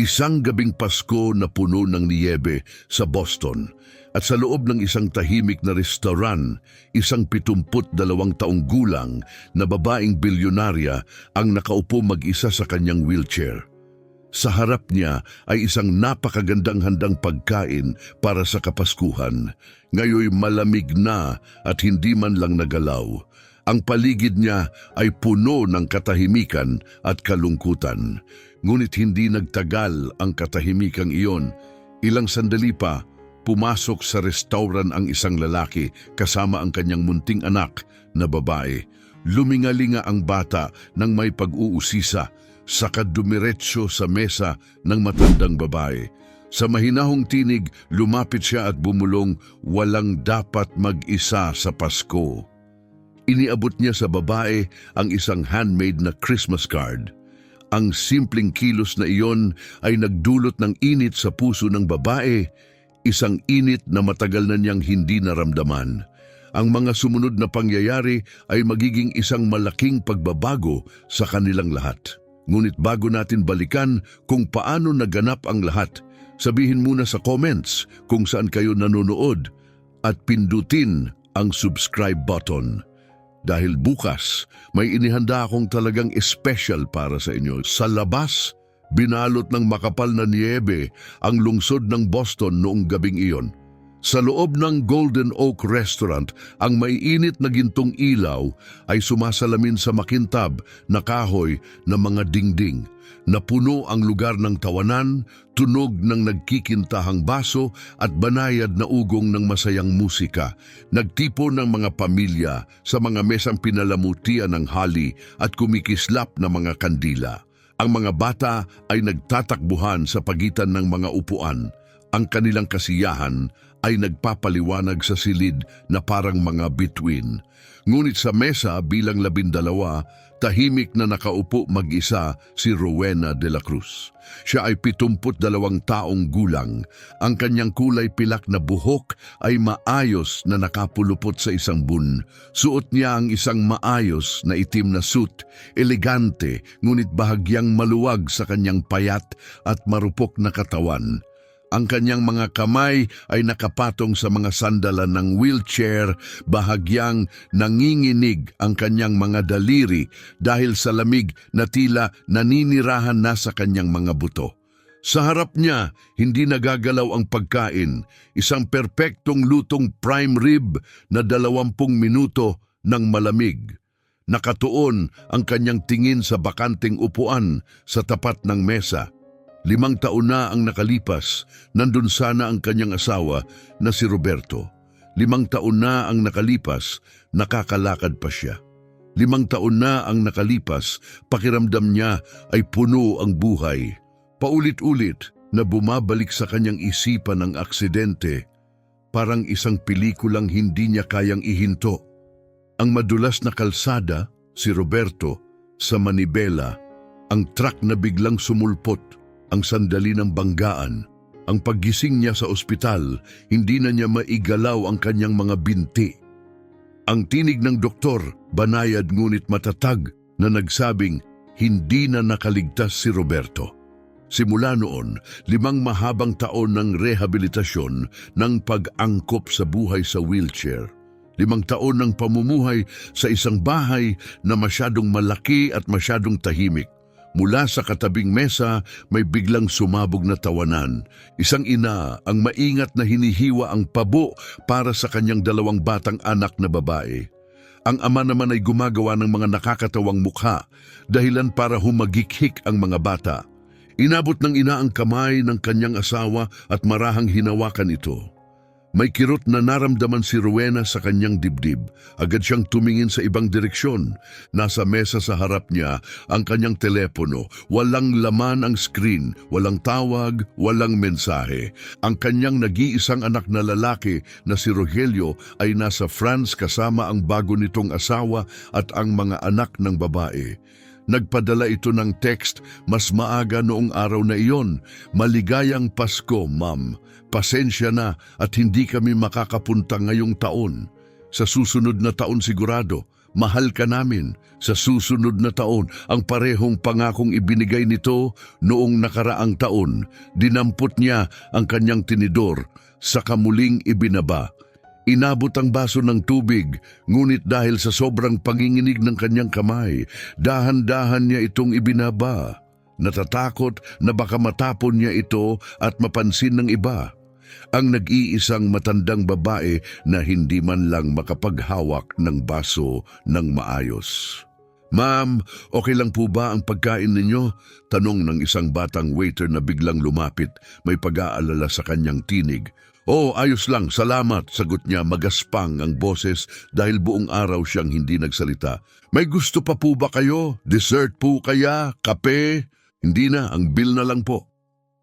Isang gabing Pasko na puno ng niyebe sa Boston at sa loob ng isang tahimik na restaurant, isang 72 taong gulang na babaeng bilyonarya ang nakaupo mag-isa sa kanyang wheelchair. Sa harap niya ay isang napakagandang handang pagkain para sa Kapaskuhan. Ngayoy malamig na at hindi man lang nagalaw. Ang paligid niya ay puno ng katahimikan at kalungkutan. Ngunit hindi nagtagal ang katahimikang iyon. Ilang sandali pa, pumasok sa restaurant ang isang lalaki kasama ang kanyang munting anak na babae. Lumingalinga ang bata nang may pag-uusisa, saka dumiretso sa mesa ng matandang babae. Sa mahinahong tinig, lumapit siya at bumulong, walang dapat mag-isa sa Pasko. Iniabot niya sa babae ang isang handmade na Christmas card. Ang simpleng kilos na iyon ay nagdulot ng init sa puso ng babae, isang init na matagal na niyang hindi naramdaman. Ang mga sumunod na pangyayari ay magiging isang malaking pagbabago sa kanilang lahat. Ngunit bago natin balikan kung paano naganap ang lahat, sabihin muna sa comments kung saan kayo nanonood at pindutin ang subscribe button. Dahil bukas, may inihanda akong talagang special para sa inyo. Sa labas, binalot ng makapal na niyebe ang lungsod ng Boston noong gabing iyon. Sa loob ng Golden Oak Restaurant, ang maiinit na gintong ilaw ay sumasalamin sa makintab na kahoy na mga dingding. Napuno ang lugar ng tawanan, tunog ng nagkikintahang baso at banayad na ugong ng masayang musika. Nagtipon ng mga pamilya sa mga mesang pinalamutian ng hali at kumikislap na mga kandila. Ang mga bata ay nagtatakbuhan sa pagitan ng mga upuan. Ang kanilang kasiyahan ay nagpapaliwanag sa silid na parang mga bituin. Ngunit sa mesa bilang 12, tahimik na nakaupo mag-isa si Rowena de la Cruz. Siya ay 72 taong gulang. Ang kanyang kulay pilak na buhok ay maayos na nakapulupot sa isang bun. Suot niya ang isang maayos na itim na suit, elegante ngunit bahagyang maluwag sa kanyang payat at marupok na katawan. Ang kanyang mga kamay ay nakapatong sa mga sandalan ng wheelchair, bahagyang nanginginig ang kanyang mga daliri dahil sa lamig na tila naninirahan na sa kanyang mga buto. Sa harap niya, hindi nagagalaw ang pagkain, isang perpektong lutong prime rib na 20 minuto ng malamig. Nakatuon ang kanyang tingin sa bakanting upuan sa tapat ng mesa. 5 taon na ang nakalipas, nandun sana ang kanyang asawa na si Roberto. 5 taon na ang nakalipas, nakakalakad pa siya. 5 taon na ang nakalipas, pakiramdam niya ay puno ang buhay. Paulit-ulit na bumabalik sa kanyang isipan ang aksidente, parang isang pelikulang hindi niya kayang ihinto. Ang madulas na kalsada, si Roberto, sa Manibela, ang truck na biglang sumulpot, ang sandali ng banggaan, ang paggising niya sa ospital, hindi na niya maigalaw ang kanyang mga binti. Ang tinig ng doktor, banayad ngunit matatag, na nagsabing hindi na nakaligtas si Roberto. Simula noon, 5 mahabang taon ng rehabilitasyon ng pag-angkop sa buhay sa wheelchair. 5 taon ng pamumuhay sa isang bahay na masyadong malaki at masyadong tahimik. Mula sa katabing mesa, may biglang sumabog na tawanan. Isang ina ang maingat na hinihiwa ang pabo para sa kanyang 2 batang anak na babae. Ang ama naman ay gumagawa ng mga nakakatawang mukha, dahilan para humagikhik ang mga bata. Inabot ng ina ang kamay ng kanyang asawa at marahang hinawakan ito. May kirot na naramdaman si Rowena sa kanyang dibdib. Agad siyang tumingin sa ibang direksyon. Nasa mesa sa harap niya ang kanyang telepono. Walang laman ang screen, walang tawag, walang mensahe. Ang kanyang nag-iisang anak na lalaki na si Rogelio ay nasa France kasama ang bago nitong asawa at ang mga anak ng babae. Nagpadala ito ng text mas maaga noong araw na iyon. Maligayang Pasko, Ma'am. Pasensya na at hindi kami makakapunta ngayong taon. Sa susunod na taon sigurado, mahal ka namin. Sa susunod na taon, ang parehong pangakong ibinigay nito noong nakaraang taon, dinampot niya ang kanyang tinidor, saka muling ibinaba. Inabot ang baso ng tubig, ngunit dahil sa sobrang panginginig ng kanyang kamay, dahan-dahan niya itong ibinaba. Natatakot na baka matapon niya ito at mapansin ng iba. Ang nag-iisang matandang babae na hindi man lang makapaghawak ng baso ng maayos. "Ma'am, okay lang po ba ang pagkain ninyo?" Tanong ng isang batang waiter na biglang lumapit, may pag-aalala sa kanyang tinig. "Oh, ayos lang, salamat," sagot niya magaspang ang boses dahil buong araw siyang hindi nagsalita. "May gusto pa po ba kayo? Dessert po kaya? Kape?" "Hindi na, ang bill na lang po."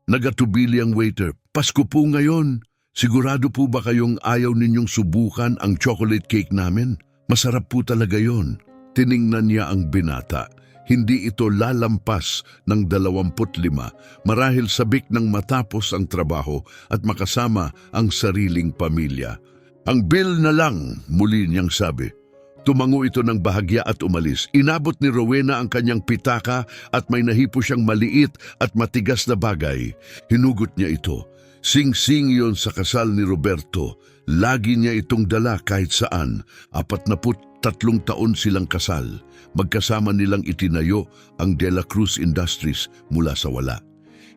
Nagatubili ang waiter. "Pasko po ngayon. Sigurado po ba kayong ayaw ninyong subukan ang chocolate cake namin? Masarap po talaga yon." Tiningnan niya ang binata. Hindi ito lalampas ng 25 marahil sabik ng matapos ang trabaho at makasama ang sariling pamilya. "Ang bill na lang," muli niyang sabi. Tumango ito ng bahagya at umalis. Inabot ni Rowena ang kanyang pitaka at may nahipo siyang maliit at matigas na bagay. Hinugot niya ito. Sing-sing yon sa kasal ni Roberto. Lagi niya itong dala kahit saan. 43 taon silang kasal. Magkasama nilang itinayo ang De La Cruz Industries mula sa wala.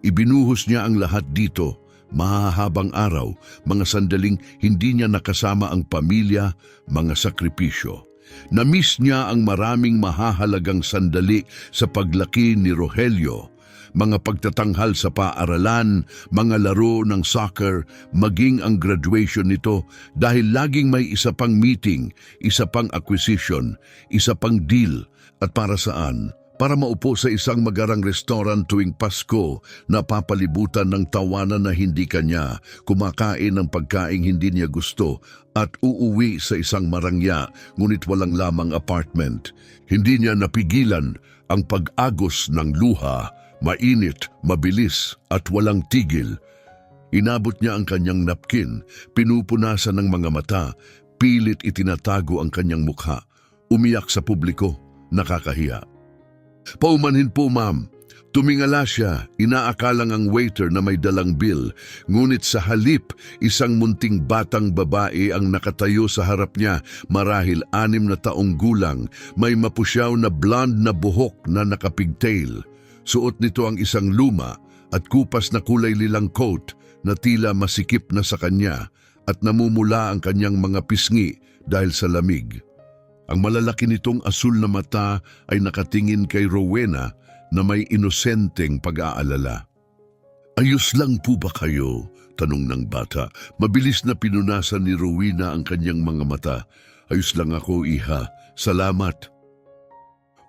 Ibinuhos niya ang lahat dito. Mahahabang araw, mga sandaling hindi niya nakasama ang pamilya, mga sakripisyo. Na-miss niya ang maraming mahahalagang sandali sa paglaki ni Rogelio, mga pagtatanghal sa paaralan, mga laro ng soccer, maging ang graduation nito dahil laging may isa pang meeting, isa pang acquisition, isa pang deal. At para saan? Para maupo sa isang magarang restaurant tuwing Pasko na papalibutan ng tawanan na hindi kanya, kumakain ng pagkaing hindi niya gusto at uuwi sa isang marangya ngunit walang lamang apartment. Hindi niya napigilan ang pag-agos ng luha, mainit, mabilis at walang tigil. Inabot niya ang kanyang napkin, pinupunasan ng mga mata, pilit itinatago ang kanyang mukha. Umiyak sa publiko, nakakahiya. "Paumanhin po, ma'am." Tumingala siya, inaakalang ang waiter na may dalang bill, ngunit sa halip, isang munting batang babae ang nakatayo sa harap niya, marahil 6 na taong gulang, may mapusyaw na blonde na buhok na nakapigtail. Suot nito ang isang luma at kupas na kulay lilang coat na tila masikip na sa kanya at namumula ang kanyang mga pisngi dahil sa lamig. Ang malalaki nitong asul na mata ay nakatingin kay Rowena na may inosenteng pag-aalala. "Ayos lang po ba kayo?" tanong ng bata. Mabilis na pinunasan ni Rowena ang kanyang mga mata. "Ayos lang ako, iha. Salamat."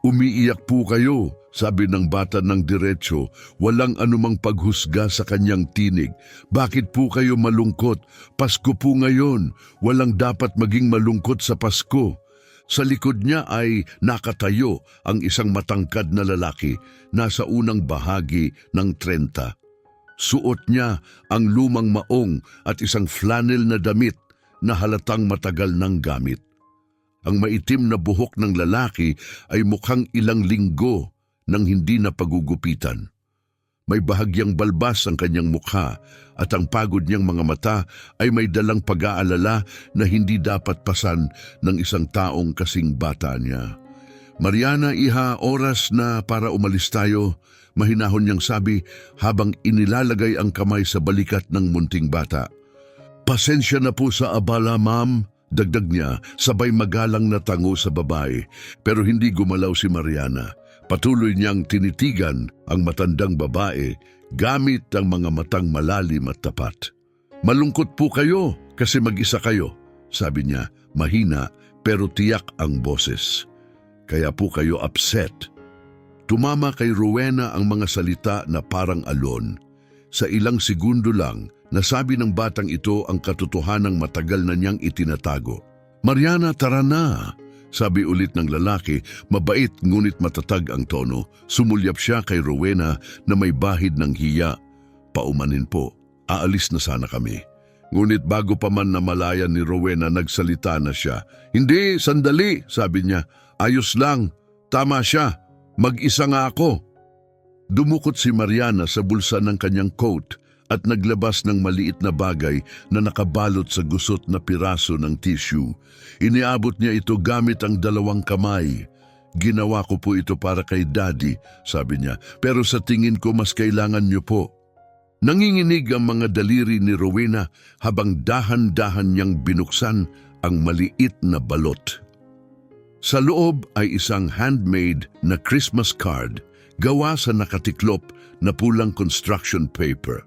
"Umiiyak po kayo," sabi ng bata ng diretso, walang anumang paghusga sa kanyang tinig. "Bakit po kayo malungkot? Pasko po ngayon. Walang dapat maging malungkot sa Pasko." Sa likod niya ay nakatayo ang isang matangkad na lalaki, nasa unang bahagi ng 30. Suot niya ang lumang maong at isang flannel na damit na halatang matagal ng gamit. Ang maitim na buhok ng lalaki ay mukhang ilang linggo nang hindi na pagugupitan. May bahagyang balbas ang kanyang mukha at ang pagod niyang mga mata ay may dalang pag-aalala na hindi dapat pasan ng isang taong kasing bata niya. "Mariana, iha, oras na para umalis tayo," mahinahon niyang sabi habang inilalagay ang kamay sa balikat ng munting bata. "Pasensya na po sa abala, ma'am," dagdag niya, sabay magalang na tango sa babae, pero hindi gumalaw si Mariana. Patuloy niyang tinitigan ang matandang babae gamit ang mga matang malalim at tapat. "Malungkot po kayo kasi mag-isa kayo," sabi niya, mahina pero tiyak ang boses. "Kaya po kayo upset." Tumama kay Rowena ang mga salita na parang alon. Sa ilang segundo lang, nasabi ng batang ito ang katotohanang matagal na niyang itinatago. "Mariana, tara na," sabi ulit ng lalaki, mabait ngunit matatag ang tono. Sumulyap siya kay Rowena na may bahid ng hiya. "Paumanin po, aalis na sana kami." Ngunit bago pa man namalayan ni Rowena, nagsalita na siya. Hindi, sandali, sabi niya. Ayos lang, tama siya, mag-isa nga ako. Dumukot si Mariana sa bulsa ng kanyang coat at naglabas ng maliit na bagay na nakabalot sa gusot na piraso ng tissue. Iniabot niya ito gamit ang 2 kamay. Ginawa ko po ito para kay Daddy, sabi niya, pero sa tingin ko mas kailangan niyo po. Nanginginig ang mga daliri ni Rowena habang dahan-dahan niyang binuksan ang maliit na balot. Sa loob ay isang handmade na Christmas card gawa sa nakatiklop na pulang construction paper.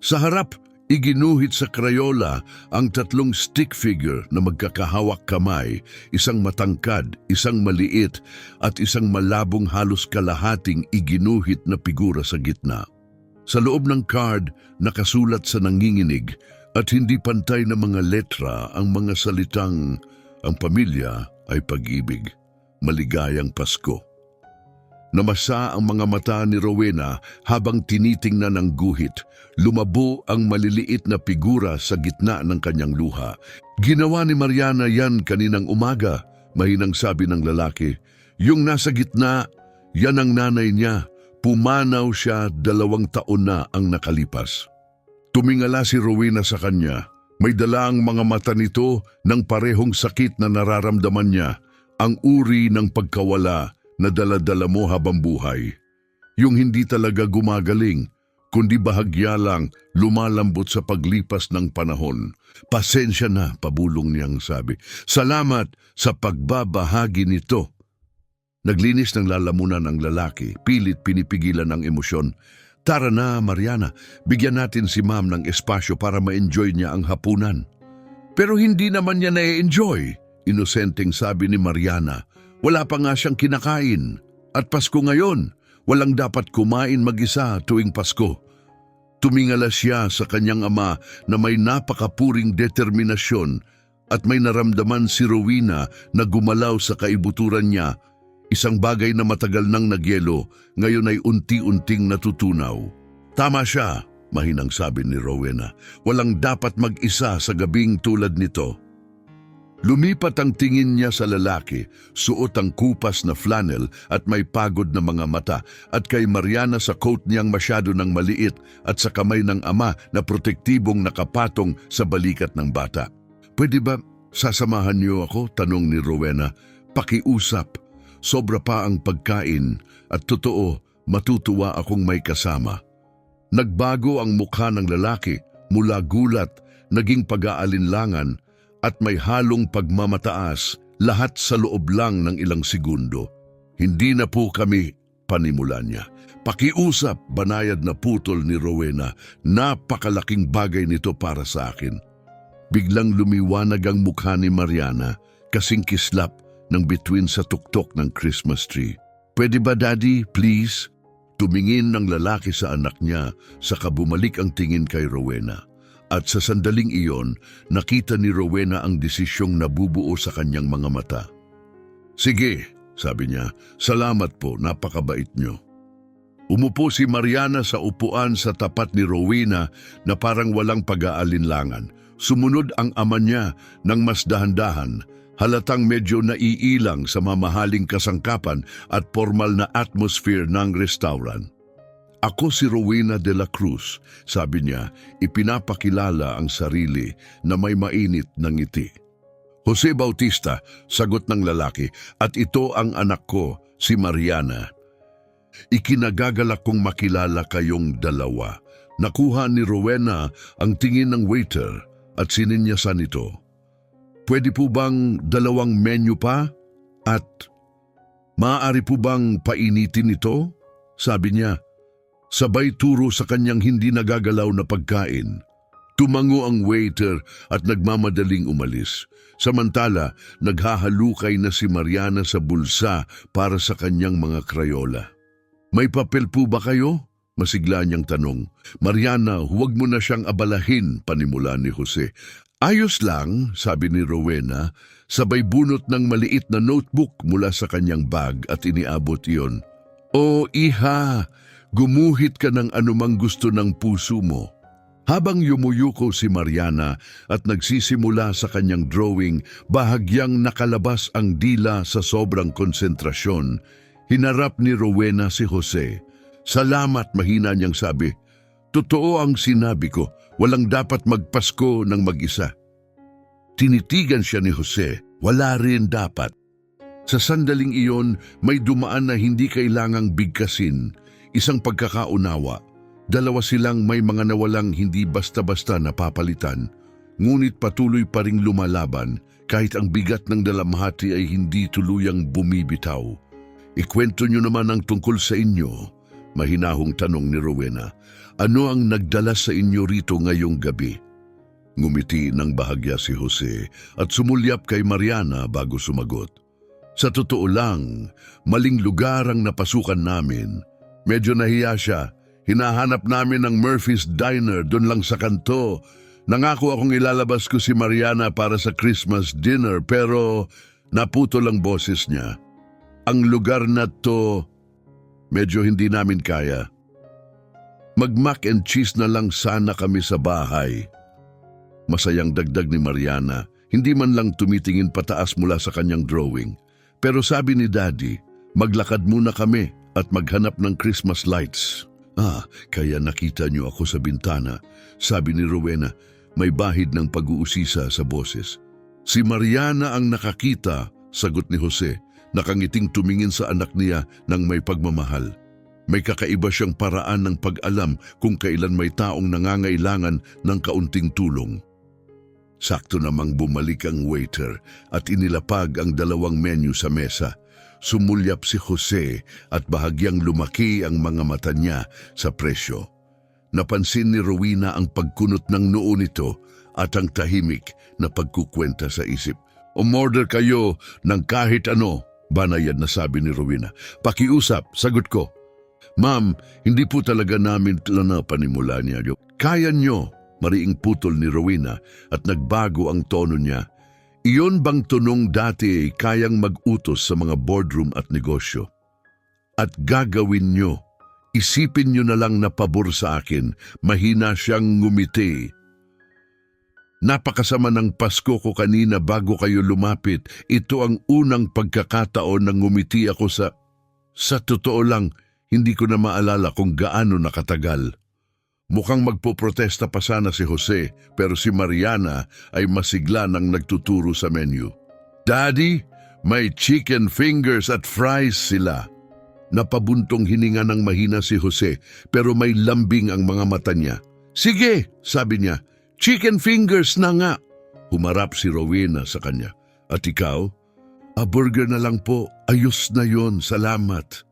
Sa harap, iginuhit sa krayola ang 3 stick figure na magkakahawak kamay, isang matangkad, isang maliit at isang malabong halos kalahating iginuhit na figura sa gitna. Sa loob ng card, nakasulat sa nanginginig at hindi pantay na mga letra ang mga salitang ang pamilya ay pag-ibig, maligayang Pasko. Namasa ang mga mata ni Rowena habang tinitingnan ang guhit. Lumabo ang maliliit na figura sa gitna ng kanyang luha. Ginawa ni Mariana yan kaninang umaga, mahinang sabi ng lalaki. Yung nasa gitna, yan ang nanay niya. Pumanaw siya 2 taon na ang nakalipas. Tumingala si Rowena sa kanya. May dala ang mga mata nito ng parehong sakit na nararamdaman niya, ang uri ng pagkawala na dala-dala mo habang buhay. Yung hindi talaga gumagaling, kundi bahagya lang lumalambot sa paglipas ng panahon. Pasensya na, pabulong niyang sabi. Salamat sa pagbabahagi nito. Naglinis ng lalamunan ang lalaki, pilit pinipigilan ang emosyon. Tara na, Mariana, bigyan natin si Ma'am ng espasyo para ma-enjoy niya ang hapunan. Pero hindi naman niya na-enjoy, inosenteng sabi ni Mariana. Wala pa nga siyang kinakain. At Pasko ngayon, walang dapat kumain mag-isa tuwing Pasko. Tumingala siya sa kanyang ama na may napakapuring determinasyon at may naramdaman si Rowena na gumalaw sa kaibuturan niya. Isang bagay na matagal nang nagyelo, ngayon ay unti-unting natutunaw. Tama siya, mahinang sabi ni Rowena. Walang dapat mag-isa sa gabing tulad nito. Lumipat ang tingin niya sa lalaki, suot ang kupas na flannel at may pagod na mga mata, at kay Mariana sa coat niyang masyado ng maliit at sa kamay ng ama na protektibong nakapatong sa balikat ng bata. Pwede ba sasamahan niyo ako? Tanong ni Rowena. Pakiusap. Sobra pa ang pagkain at totoo, matutuwa akong may kasama. Nagbago ang mukha ng lalaki mula gulat, naging pag-aalinlangan at may halong pagmamataas, lahat sa loob lang ng ilang segundo. Hindi na po kami, panimula niya. Pakiusap, banayad na putol ni Rowena. Napakalaking bagay nito para sa akin. Biglang lumiwanag ang mukha ni Mariana, kasing kislap ng bituin sa tuktok ng Christmas tree. Pwede ba, Daddy, please? Tumingin ng lalaki sa anak niya, saka bumalik ang tingin kay Rowena. At sa sandaling iyon, nakita ni Rowena ang desisyong nabubuo sa kanyang mga mata. Sige, sabi niya, salamat po, napakabait niyo. Umupo si Mariana sa upuan sa tapat ni Rowena na parang walang pag-aalinlangan. Sumunod ang ama niya ng mas dahan-dahan, halatang medyo naiilang sa mamahaling kasangkapan at formal na atmosphere ng restaurant. Ako si Rowena de la Cruz, sabi niya, ipinapakilala ang sarili na may mainit na ngiti. Jose Bautista, sagot ng lalaki, at ito ang anak ko, si Mariana. Ikinagagalak kong makilala kayong dalawa. Nakuha ni Rowena ang tingin ng waiter at sininyasan ito. Pwede po bang 2 menu pa? At maaari po bang painitin ito? Sabi niya, sabay turo sa kanyang hindi nagagalaw na pagkain. Tumango ang waiter at nagmamadaling umalis. Samantala, naghahalukay na si Mariana sa bulsa para sa kanyang mga krayola. May papel po ba kayo? Masigla niyang tanong. Mariana, huwag mo na siyang abalahin, panimula ni Jose. Ayos lang, sabi ni Rowena, sabay bunot ng maliit na notebook mula sa kanyang bag at iniabot iyon. O iha, gumuhit ka ng anumang gusto ng puso mo. Habang yumuyuko si Mariana at nagsisimula sa kanyang drawing, bahagyang nakalabas ang dila sa sobrang konsentrasyon. Hinarap ni Rowena si Jose. Salamat, mahina niyang sabi. Totoo ang sinabi ko, walang dapat magpasko ng mag-isa. Tinitigan siya ni Jose, wala rin dapat. Sa sandaling iyon, may dumaan na hindi kailangang bigkasin, isang pagkakaunawa. Dalawa silang may mga nawalang hindi basta-basta napapalitan, ngunit patuloy pa ring lumalaban kahit ang bigat ng dalamhati ay hindi tuluyang bumibitaw. Ikwento nyo naman ang tungkol sa inyo, mahinahong tanong ni Rowena. Ano ang nagdala sa inyo rito ngayong gabi? Ngumiti ng bahagya si Jose at sumulyap kay Mariana bago sumagot. Sa totoo lang, maling lugar ang napasukan namin. Medyo nahiya siya. Hinahanap namin ang Murphy's Diner doon lang sa kanto. Nangako akong ilalabas ko si Mariana para sa Christmas dinner pero naputol ang boses niya. Ang lugar na to, medyo hindi namin kaya. Mag-mac and cheese na lang sana kami sa bahay. Masayang dagdag ni Mariana, hindi man lang tumitingin pataas mula sa kanyang drawing. Pero sabi ni Daddy, maglakad muna kami at maghanap ng Christmas lights. Kaya nakita niyo ako sa bintana, sabi ni Rowena, may bahid ng pag-uusisa sa boses. Si Mariana ang nakakita, sagot ni Jose, nakangiting tumingin sa anak niya ng may pagmamahal. May kakaiba siyang paraan ng pag-alam kung kailan may taong nangangailangan ng kaunting tulong. Sakto namang bumalik ang waiter at inilapag ang dalawang menu sa mesa. Sumulyap si Jose at bahagyang lumaki ang mga mata niya sa presyo. Napansin ni Rowena ang pagkunot ng noo nito at ang tahimik na pagkukwenta sa isip. Umorder kayo ng kahit ano, banayad na sabi ni Rowena. Pakiusap, sagot ko. Ma'am, hindi po talaga namin panimula niya. Kaya nyo, mariing putol ni Rowena at nagbago ang tono niya. Iyon bang tunong dati kayang mag-utos sa mga boardroom at negosyo? At gagawin nyo, isipin nyo na lang na pabor sa akin, mahina siyang ngumiti. Napakasama ng Pasko ko kanina bago kayo lumapit. Ito ang unang pagkakataon na ngumiti ako Sa totoo lang, hindi ko na maalala kung gaano nakatagal. Mukhang magpoprotesta pa sana si Jose pero si Mariana ay masigla nang nagtuturo sa menu. Daddy, may chicken fingers at fries sila. Napabuntong hininga ng mahina si Jose pero may lambing ang mga mata niya. Sige, sabi niya, chicken fingers na nga. Humarap si Rowena sa kanya. At ikaw? Burger na lang po, ayos na yon, salamat.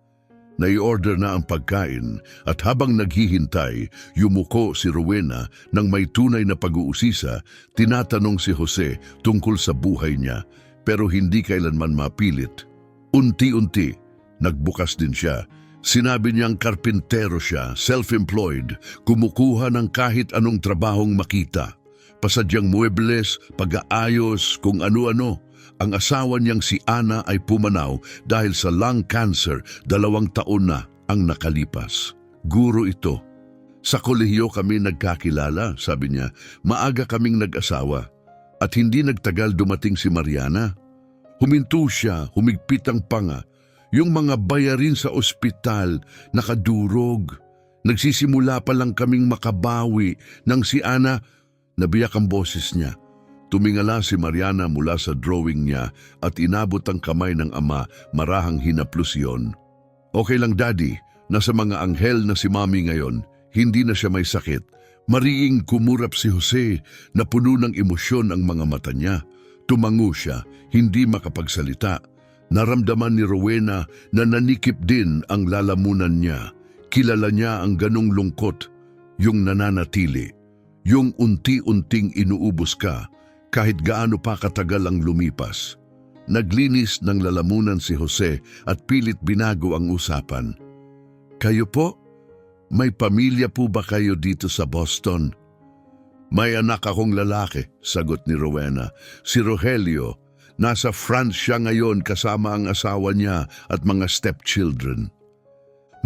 Nai-order na ang pagkain at habang naghihintay, yumuko si Rowena nang may tunay na pag-uusisa, tinatanong si Jose tungkol sa buhay niya pero hindi kailanman mapilit. Unti-unti, nagbukas din siya. Sinabi niyang karpintero siya, self-employed, kumukuha ng kahit anong trabahong makita. Pasadyang muebles, pag-aayos, kung ano-ano. Ang asawa niyang si Ana ay pumanaw dahil sa lung cancer, 2 taon na ang nakalipas. Guro ito. Sa kolehiyo kami nagkakilala, sabi niya. Maaga kaming nag-asawa at hindi nagtagal dumating si Mariana. Huminto siya, humigpit ang panga. Yung mga bayarin sa ospital, nakadurog. Nagsisimula pa lang kaming makabawi nang si Ana, nabiyak ang boses niya. Tumingala si Mariana mula sa drawing niya at inabot ang kamay ng ama, marahang hinaplos yon. Okay lang daddy, nasa mga anghel na si mami ngayon, hindi na siya may sakit. Mariing kumurap si Jose na puno ng emosyon ang mga mata niya. Tumango siya, hindi makapagsalita. Naramdaman ni Rowena na nanikip din ang lalamunan niya. Kilala niya ang ganong lungkot, yung nananatili, yung unti-unting inuubos ka, kahit gaano pa katagal ang lumipas. Naglinis ng lalamunan si Jose at pilit binago ang usapan. Kayo po? May pamilya po ba kayo dito sa Boston? May anak akong lalaki, sagot ni Rowena. Si Rogelio. Nasa France siya ngayon kasama ang asawa niya at mga stepchildren.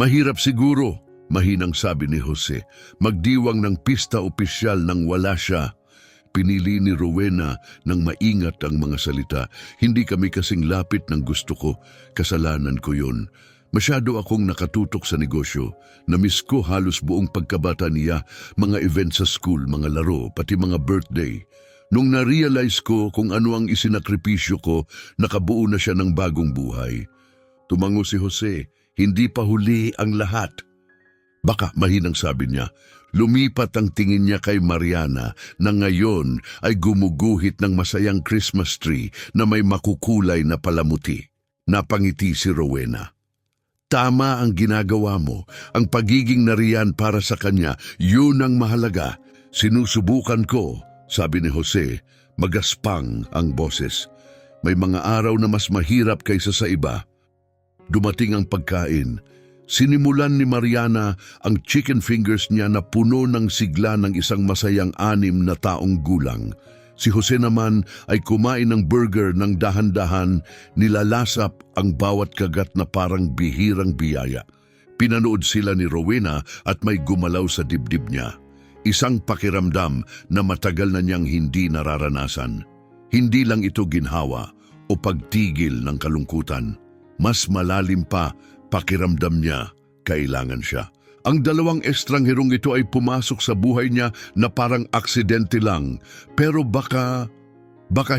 Mahirap siguro, Mahinang sabi ni Jose, magdiwang ng pista opisyal nang wala siya. Pinili ni Rowena ng maingat ang mga salita. Hindi kami kasing lapit ng gusto ko. Kasalanan ko yun. Masyado akong nakatutok sa negosyo. Namiss ko halos buong pagkabata niya, mga event sa school, mga laro, pati mga birthday. Nung na-realize ko kung ano ang isinakripisyo ko, nakabuo na siya ng bagong buhay. Tumango si Jose, hindi pa huli ang lahat. Baka mahinang sabi niya, lumipat ang tingin niya kay Mariana na ngayon ay gumuguhit ng masayang Christmas tree na may makukulay na palamuti. Napangiti si Rowena. Tama ang ginagawa mo. Ang pagiging nariyan para sa kanya, yun ang mahalaga. Sinusubukan ko, sabi ni Jose, magaspang ang boses. May mga araw na mas mahirap kaysa sa iba. Dumating ang pagkain. Sinimulan ni Mariana ang chicken fingers niya na puno ng sigla ng isang masayang 6 na taong gulang. Si Jose naman ay kumain ng burger ng dahan-dahan, nilalasap ang bawat kagat na parang bihirang biyaya. Pinanood sila ni Rowena at may gumalaw sa dibdib niya. Isang pakiramdam na matagal na niyang hindi nararanasan. Hindi lang ito ginhawa o pagtigil ng kalungkutan. Mas malalim pa, pakiramdam niya, kailangan siya. Ang 2 estrangherong ito ay pumasok sa buhay niya na parang aksidente lang. Pero baka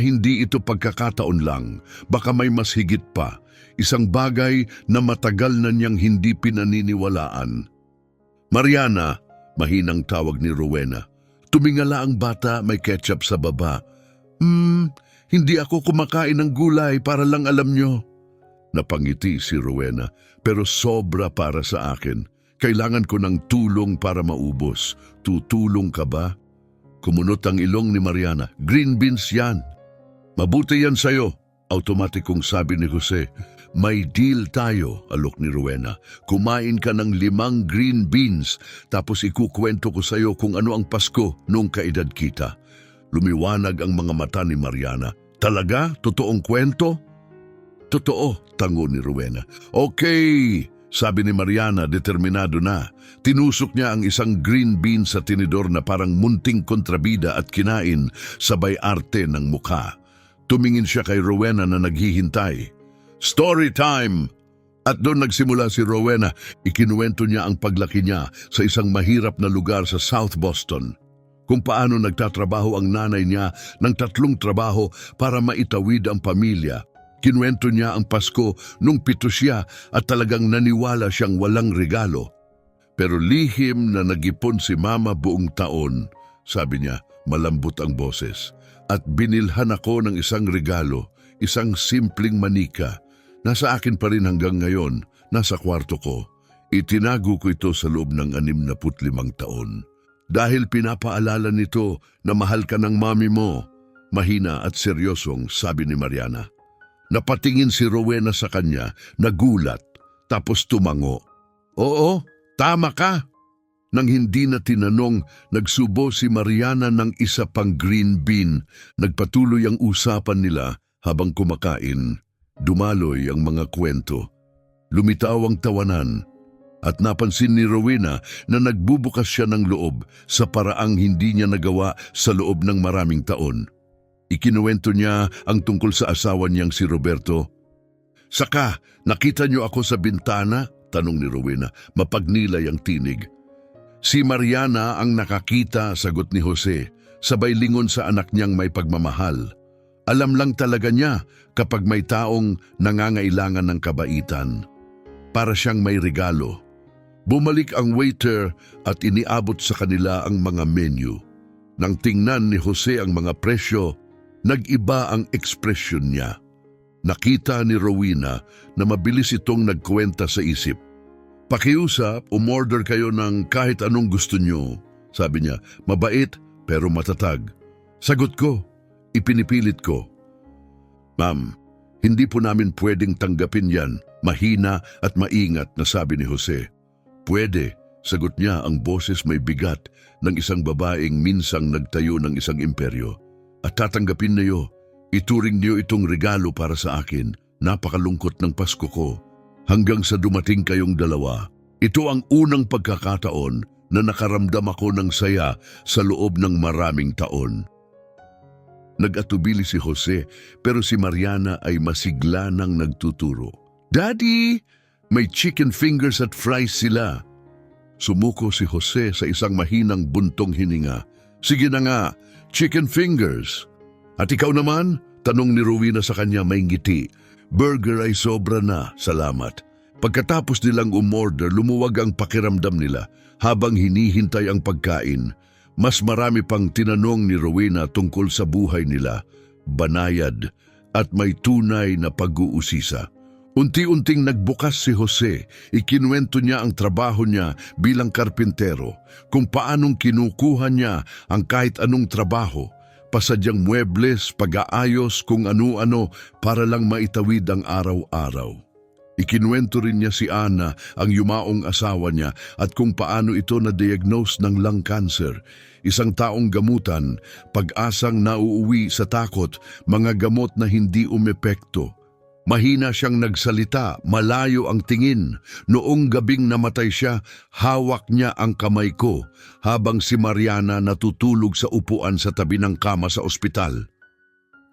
hindi ito pagkakataon lang. Baka may mas higit pa. Isang bagay na matagal na niyang hindi pinaniniwalaan. Mariana, mahinang tawag ni Rowena. Tumingala ang bata, may ketchup sa baba. Hindi ako kumakain ng gulay para lang alam niyo. Napangiti si Rowena, pero sobra para sa akin. Kailangan ko ng tulong para maubos. Tutulong ka ba? Kumunot ang ilong ni Mariana. Green beans yan. Mabuti yan sa'yo. Automatikong sabi ni Jose. May deal tayo, alok ni Rowena. Kumain ka ng 5 green beans, tapos ikukwento ko sa'yo kung ano ang Pasko nung kaedad kita. Lumiwanag ang mga mata ni Mariana. Talaga? Totoong kwento? Totoo, tango ni Rowena. Okay, sabi ni Mariana, determinado na. Tinusok niya ang isang green bean sa tinidor na parang munting kontrabida at kinain, sabay arte ng mukha. Tumingin siya kay Rowena na naghihintay. Story time! At doon nagsimula si Rowena. Ikinuwento niya ang paglaki niya sa isang mahirap na lugar sa South Boston. Kung paano nagtatrabaho ang nanay niya ng 3 trabaho para maitawid ang pamilya. Kinuwento niya ang Pasko nung 7 siya at talagang naniwala siyang walang regalo. Pero lihim na nag-ipon si Mama buong taon, sabi niya, malambot ang boses. At binilhan ako ng isang regalo, isang simpleng manika. Nasa akin pa rin hanggang ngayon, nasa kwarto ko. Itinago ko ito sa loob ng 65 taon. Dahil pinapaalala nito na mahal ka ng mami mo, mahina at seryosong sabi ni Mariana. Napatingin si Rowena sa kanya, nagulat, tapos tumango. Oo, tama ka. Nang hindi na tinanong, nagsubo si Mariana ng isa pang green bean. Nagpatuloy ang usapan nila habang kumakain. Dumaloy ang mga kwento. Lumitaw ang tawanan. At napansin ni Rowena na nagbubukas siya ng loob sa paraang hindi niya nagawa sa loob ng maraming taon. Ikinuwento niya ang tungkol sa asawa niyang si Roberto. Saka, nakita niyo ako sa bintana? Tanong ni Rowena, mapagnilay ang tinig. Si Mariana ang nakakita, sagot ni Jose, sabay lingon sa anak niyang may pagmamahal. Alam lang talaga niya kapag may taong nangangailangan ng kabaitan. Para siyang may regalo. Bumalik ang waiter at iniabot sa kanila ang mga menu. Nang tingnan ni Jose ang mga presyo, nag-iba ang ekspresyon niya. Nakita ni Rowena na mabilis itong nagkwenta sa isip. Pakiusap, umorder kayo ng kahit anong gusto niyo. Sabi niya, mabait pero matatag. Sagot ko, ipinipilit ko. Ma'am, hindi po namin pwedeng tanggapin yan. Mahina at maingat na sabi ni Jose. Pwede, sagot niya, ang boses may bigat ng isang babaeng minsang nagtayo ng isang imperyo. At tatanggapin niyo, ituring niyo itong regalo para sa akin. Napakalungkot ng Pasko ko. Hanggang sa dumating kayong dalawa. Ito ang unang pagkakataon na nakaramdam ako ng saya sa loob ng maraming taon. Nag-atubili si Jose pero si Mariana ay masigla nang nagtuturo. Daddy, may chicken fingers at fries sila. Sumuko si Jose sa isang mahinang buntong hininga. Sige na nga, chicken fingers. At ikaw naman? Tanong ni Rowena sa kanya may ngiti. Burger ay sobra na, salamat. Pagkatapos nilang umorder, lumuwag ang pakiramdam nila habang hinihintay ang pagkain. Mas marami pang tinanong ni Rowena tungkol sa buhay nila, banayad at may tunay na pag-uusisa. Unti-unting nagbukas si Jose, ikinuwento niya ang trabaho niya bilang karpintero, kung paanong kinukuha niya ang kahit anong trabaho, pasadyang muebles, pag-aayos, kung ano-ano para lang maitawid ang araw-araw. Ikinuwento rin niya si Ana, ang yumaong asawa niya, at kung paano ito na-diagnose ng lung cancer. Isang taong gamutan, pag-asang nauuwi sa takot, mga gamot na hindi umepekto. Mahina siyang nagsalita, malayo ang tingin. Noong gabing namatay siya, hawak niya ang kamay ko habang si Mariana natutulog sa upuan sa tabi ng kama sa ospital.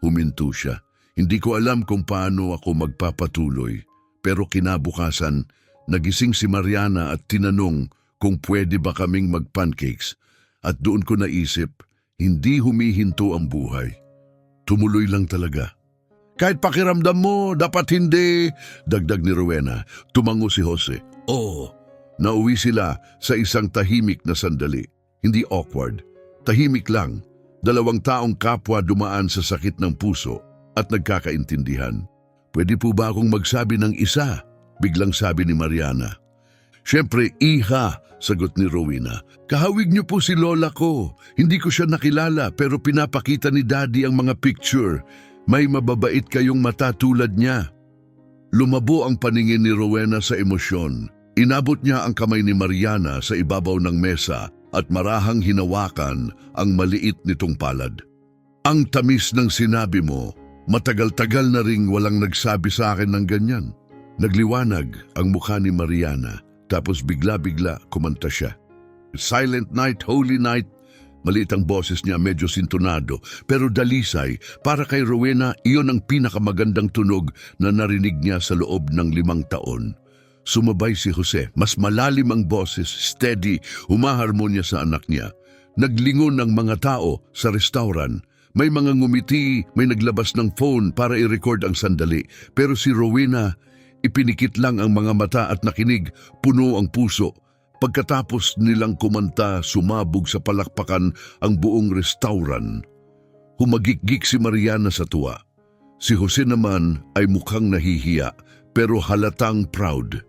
Huminto siya. Hindi ko alam kung paano ako magpapatuloy. Pero kinabukasan, nagising si Mariana at tinanong kung pwede ba kaming mag-pancakes. At doon ko naisip, hindi humihinto ang buhay. Tumuloy lang talaga. Kahit pakiramdam mo, dapat hindi, dagdag ni Rowena. Tumango si Jose. Oo. Nauwi sila sa isang tahimik na sandali. Hindi awkward. Tahimik lang. Dalawang taong kapwa dumaan sa sakit ng puso at nagkakaintindihan. Pwede po ba akong magsabi ng isa? Biglang sabi ni Mariana. Siyempre, iha, sagot ni Rowena. Kahawig niyo po si lola ko. Hindi ko siya nakilala pero pinapakita ni Daddy ang mga picture. May mababait kayong mata tulad niya. Lumabo ang paningin ni Rowena sa emosyon. Inabot niya ang kamay ni Mariana sa ibabaw ng mesa at marahang hinawakan ang maliit nitong palad. Ang tamis ng sinabi mo, matagal-tagal na ring walang nagsabi sa akin ng ganyan. Nagliwanag ang mukha ni Mariana, tapos bigla-bigla kumanta siya. Silent night, holy night. Maliit ang boses niya, medyo sintonado, pero dalisay. Para kay Rowena, iyon ang pinakamagandang tunog na narinig niya sa loob ng 5 taon. Sumabay si Jose, mas malalim ang boses, steady, humaharmonya sa anak niya. Naglingon ang mga tao sa restaurant. May mga ngumiti, may naglabas ng phone para i-record ang sandali. Pero si Rowena, ipinikit lang ang mga mata at nakinig, puno ang puso. Pagkatapos nilang kumanta, sumabog sa palakpakan ang buong restaurant. Humagikgik si Mariana sa tuwa. Si Jose naman ay mukhang nahihiya pero halatang proud.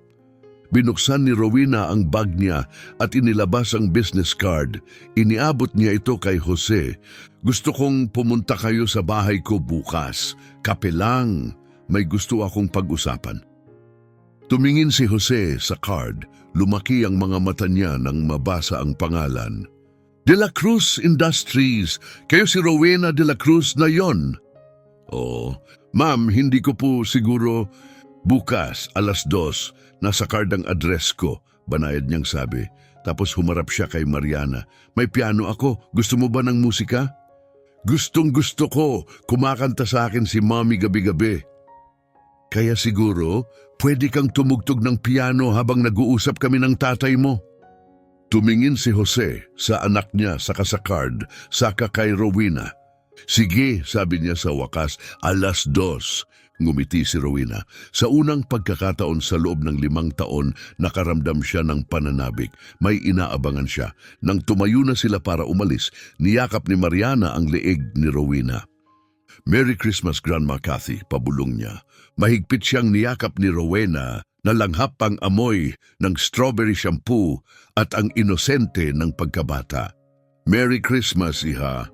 Binuksan ni Rowena ang bag niya at inilabas ang business card. Iniabot niya ito kay Jose. Gusto kong pumunta kayo sa bahay ko bukas. Kape lang, may gusto akong pag-usapan. Tumingin si Jose sa card. Lumaki ang mga mata niya nang mabasa ang pangalan. De la Cruz Industries. Kayo si Rowena de la Cruz na yon. Oo. Ma'am, hindi ko po siguro. Bukas, 2:00. Nasa card ang address ko, banayad niyang sabi. Tapos humarap siya kay Mariana. May piano ako. Gusto mo ba ng musika? Gustong gusto ko. Kumakanta sa akin si Mommy gabi-gabi. Kaya siguro, pwede kang tumugtog ng piano habang nag-uusap kami ng tatay mo. Tumingin si Jose sa anak niya saka sa card, saka kay Rowena. Sige, sabi niya sa wakas, 2:00. Ngumiti si Rowena. Sa unang pagkakataon sa loob ng 5 taon, nakaramdam siya ng pananabik. May inaabangan siya. Nang tumayo na sila para umalis, niyakap ni Mariana ang leeg ni Rowena. Merry Christmas, Grandma Kathy, pabulong niya. Mahigpit siyang niyakap ni Rowena na langhap ang amoy ng strawberry shampoo at ang inosente ng pagkabata. Merry Christmas, iha.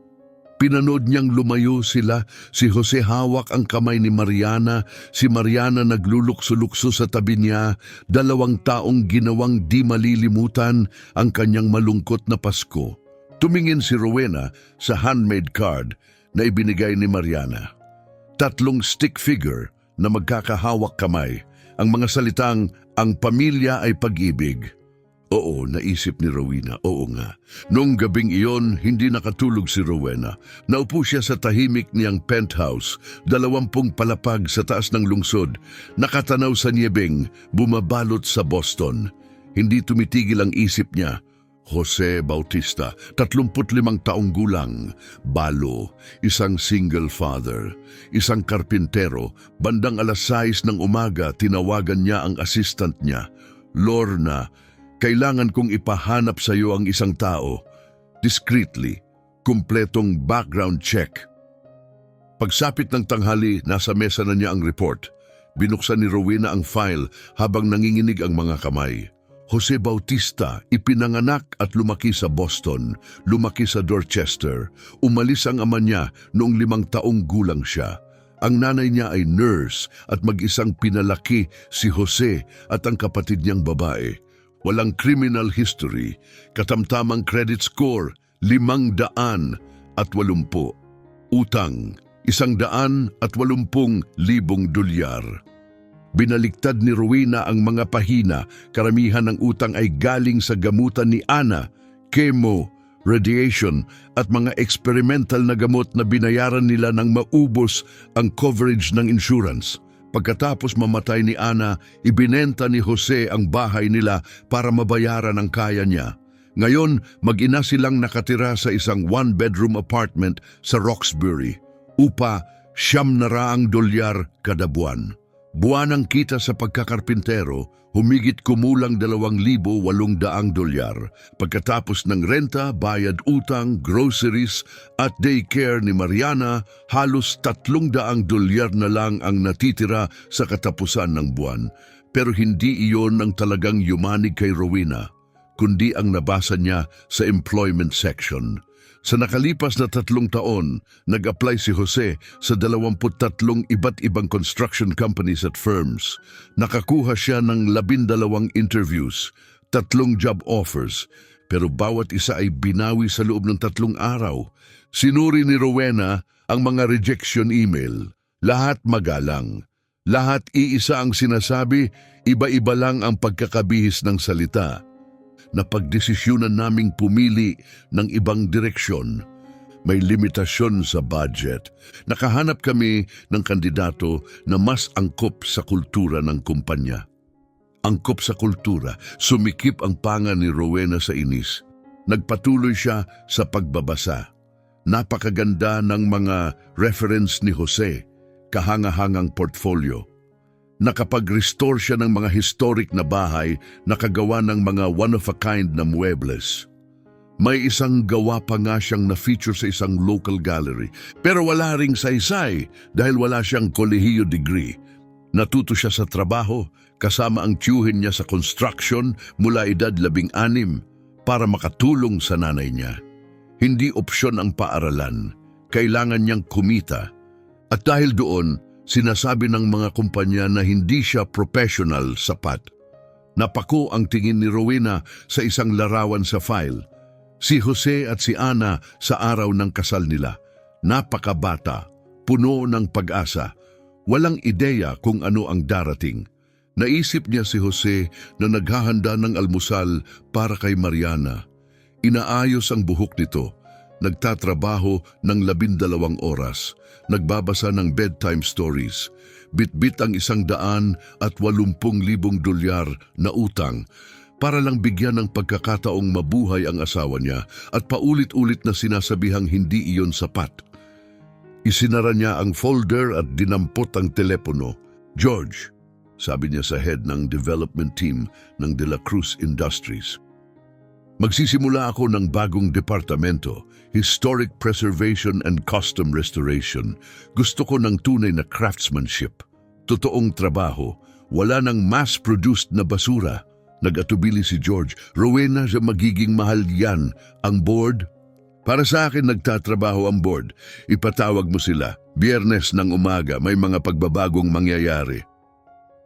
Pinanood niyang lumayo sila, si Jose hawak ang kamay ni Mariana, si Mariana naglulukso-lukso sa tabi niya, 2 taong ginawang di malilimutan ang kanyang malungkot na Pasko. Tumingin si Rowena sa handmade card na ibinigay ni Mariana. 3 stick figure na magkakahawak kamay, ang mga salitang Ang pamilya ay pag-ibig. Oo, naisip ni Rowena. Oo nga. Noong gabing iyon, hindi nakatulog si Rowena. Naupo siya sa tahimik niyang penthouse, 20 palapag sa taas ng lungsod, nakatanaw sa niyebeng, bumabalot sa Boston. Hindi tumitigil ang isip niya. Jose Bautista, 35 taong gulang, balo, isang single father, isang karpintero. Bandang 6:00 ng umaga, tinawagan niya ang assistant niya. Lorna, kailangan kong ipahanap sa iyo ang isang tao. Discreetly, kumpletong background check. Pagsapit ng tanghali, nasa mesa na niya ang report. Binuksan ni Rowena ang file habang nanginginig ang mga kamay. Jose Bautista, ipinanganak at lumaki sa Boston, lumaki sa Dorchester. Umalis ang ama niya noong 5 taong gulang siya. Ang nanay niya ay nurse at mag-isang pinalaki si Jose at ang kapatid niyang babae. Walang criminal history, katamtamang credit score, 580. Utang, 180,000 dolyar. Binaliktad ni Rowena ang mga pahina. Karamihan ng utang ay galing sa gamutan ni Ana, chemo, radiation at mga experimental na gamot na binayaran nila nang maubos ang coverage ng insurance. Pagkatapos mamatay ni Ana, ibinenta ni Jose ang bahay nila para mabayaran ang kaya niya. Ngayon, mag-ina silang nakatira sa isang 1-bedroom apartment sa Roxbury. Upa, $900 kada buwan. Buwan ang kita sa pagkakarpintero, humigit kumulang $2,800. Pagkatapos ng renta, bayad utang, groceries at daycare ni Mariana, halos $300 na lang ang natitira sa katapusan ng buwan. Pero hindi iyon ang talagang yumanig kay Rowena, kundi ang nabasa niya sa employment section. Sa nakalipas na 3 taon, nag-apply si Jose sa 23 iba't ibang construction companies at firms. Nakakuha siya ng 12 interviews, 3 job offers, pero bawat isa ay binawi sa loob ng 3 araw. Sinuri ni Rowena ang mga rejection email. Lahat magalang. Lahat iisa ang sinasabi, iba-iba lang ang pagkakabihis ng salita. Napagdesisyonan naming pumili ng ibang direksyon. May limitasyon sa budget. Nakahanap kami ng kandidato na mas angkop sa kultura ng kumpanya. Angkop sa kultura, sumikip ang panga ni Rowena sa inis. Nagpatuloy siya sa pagbabasa. Napakaganda ng mga reference ni Jose, kahangahangang portfolio. Nakapag-restore siya ng mga historic na bahay na kagawa ng mga one-of-a-kind na muebles. May isang gawa pa nga siyang na-feature sa isang local gallery. Pero wala ring saysay dahil wala siyang kolehiyo degree. Natuto siya sa trabaho kasama ang tiyuhin niya sa construction mula edad 16 para makatulong sa nanay niya. Hindi opsyon ang paaralan. Kailangan niyang kumita. At dahil doon, sinasabi ng mga kumpanya na hindi siya professional sapat. Napako ang tingin ni Rowena sa isang larawan sa file. Si Jose at si Ana sa araw ng kasal nila. Napakabata, puno ng pag-asa. Walang ideya kung ano ang darating. Naisip niya si Jose na naghahanda ng almusal para kay Mariana. Inaayos ang buhok nito. Nagtatrabaho ng 12 oras. Nagbabasa ng bedtime stories. Bit-bit ang $180,000 na utang para lang bigyan ng pagkakataong mabuhay ang asawa niya at paulit-ulit na sinasabihang hindi iyon sapat. Isinara niya ang folder at dinampot ang telepono. "George," sabi niya sa head ng development team ng De La Cruz Industries. "Magsisimula ako ng bagong departamento, Historic Preservation and Custom Restoration. Gusto ko ng tunay na craftsmanship. Totoong trabaho, wala nang mass-produced na basura." Nag-atubili si George. "Rowena, sa magiging mahal yan. Ang board?" "Para sa akin nagtatrabaho ang board. Ipatawag mo sila. Biyernes ng umaga may mga pagbabagong mangyayari."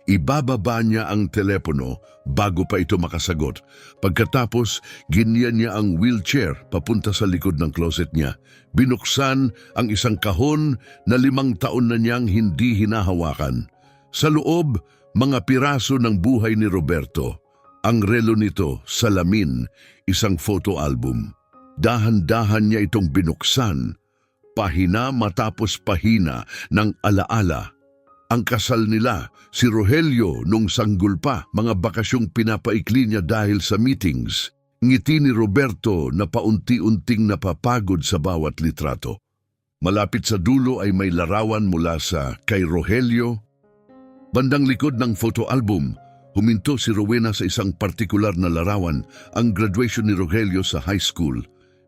Ibababa niya ang telepono bago pa ito makasagot. Pagkatapos, ginyan niya ang wheelchair papunta sa likod ng closet niya. Binuksan ang isang kahon na 5 taon na niyang hindi hinahawakan. Sa loob, Mga piraso ng buhay ni Roberto. Ang relo nito, salamin, isang photo album. Dahan-dahan niya itong binuksan, pahina matapos pahina ng alaala. Ang kasal nila, si Rogelio nung sanggol pa, mga bakasyong pinapaikli niya dahil sa meetings. Ngiti ni Roberto na paunti-unting napapagod sa bawat litrato. Malapit sa dulo ay may larawan mula sa kay Rogelio. Bandang likod ng photo album, huminto si Rowena sa isang partikular na larawan, ang graduation ni Rogelio sa high school.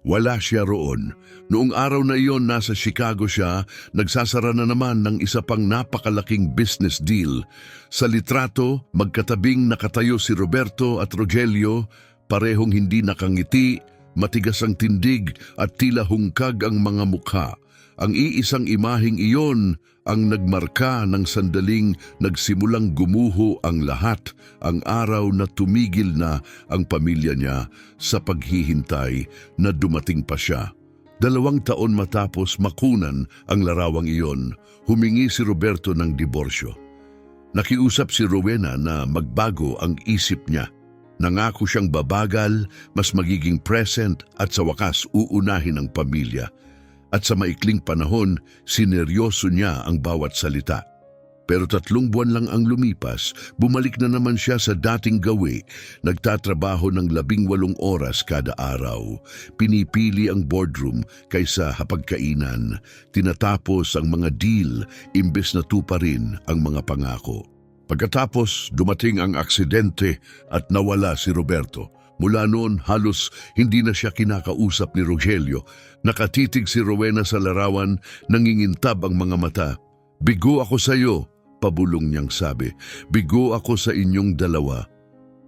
Wala siya roon. Noong araw na iyon, nasa Chicago siya, nagsasara na naman ng isa pang napakalaking business deal. Sa litrato, magkatabing nakatayo si Roberto at Rogelio, parehong hindi nakangiti, matigas ang tindig at tila hungkag ang mga mukha. Ang iisang imaheng iyon ang nagmarka ng sandaling nagsimulang gumuho ang lahat, ang araw na tumigil na ang pamilya niya sa paghihintay na dumating pa siya. 2 taon matapos makunan ang larawang iyon, humingi si Roberto ng diborsyo. Nakiusap si Rowena na magbago ang isip niya. Nangako siyang babagal, mas magiging present at sa wakas uunahin ang pamilya. At sa maikling panahon, sineryoso niya ang bawat salita. Pero 3 buwan lang ang lumipas, bumalik na naman siya sa dating gawi, nagtatrabaho ng 18 oras kada araw. Pinipili ang boardroom kaysa hapagkainan, tinatapos ang mga deal imbes na tuparin ang mga pangako. Pagkatapos, dumating ang aksidente at nawala si Roberto. Mula noon, halos hindi na siya kinakausap ni Rogelio. Nakatitig si Rowena sa larawan, nangingintab ang mga mata. "Bigo ako sa iyo," pabulong niyang sabi. "Bigo ako sa inyong dalawa.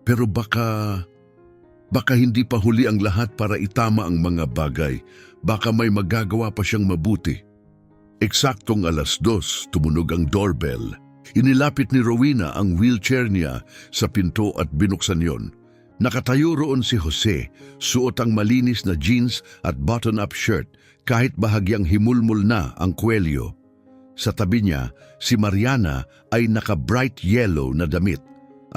Pero baka hindi pa huli ang lahat para itama ang mga bagay. Baka may magagawa pa siyang mabuti." Eksaktong 2:00, tumunog ang doorbell. Inilapit ni Rowena ang wheelchair niya sa pinto at binuksan yon. Nakatayo roon si Jose, suot ang malinis na jeans at button-up shirt kahit bahagyang himulmul na ang kwelyo. Sa tabi niya, si Mariana ay naka-bright yellow na damit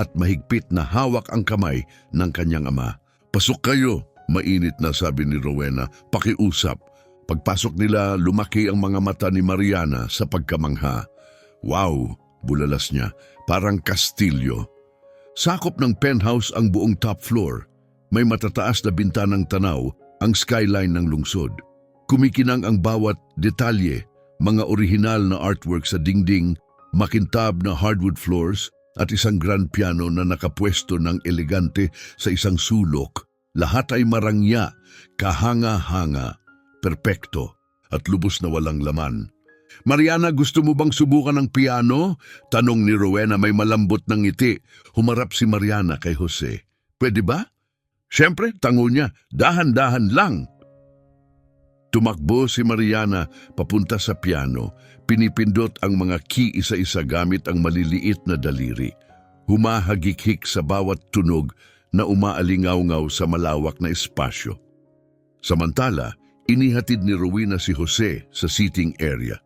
at mahigpit na hawak ang kamay ng kanyang ama. "Pasok kayo," mainit na sabi ni Rowena, "pakiusap." Pagpasok nila, lumaki ang mga mata ni Mariana sa pagkamangha. "Wow," bulalas niya, "parang kastilyo." Sakop ng penthouse ang buong top floor. May matataas na bintanang tanaw ang skyline ng lungsod. Kumikinang ang bawat detalye, mga orihinal na artwork sa dingding, makintab na hardwood floors at isang grand piano na nakapwesto ng elegante sa isang sulok. Lahat ay marangya, kahanga-hanga, perpekto at lubos na walang laman. "Mariana, gusto mo bang subukan ng piano?" tanong ni Rowena, may malambot ng ngiti. Humarap si Mariana kay Jose. "Pwede ba?" "Siyempre," tango niya, "dahan-dahan lang." Tumakbo si Mariana papunta sa piano. Pinipindot ang mga key isa-isa gamit ang maliliit na daliri. Humahagik-hik sa bawat tunog na umaalingaw-ngaw sa malawak na espasyo. Samantala, inihatid ni Rowena si Jose sa seating area.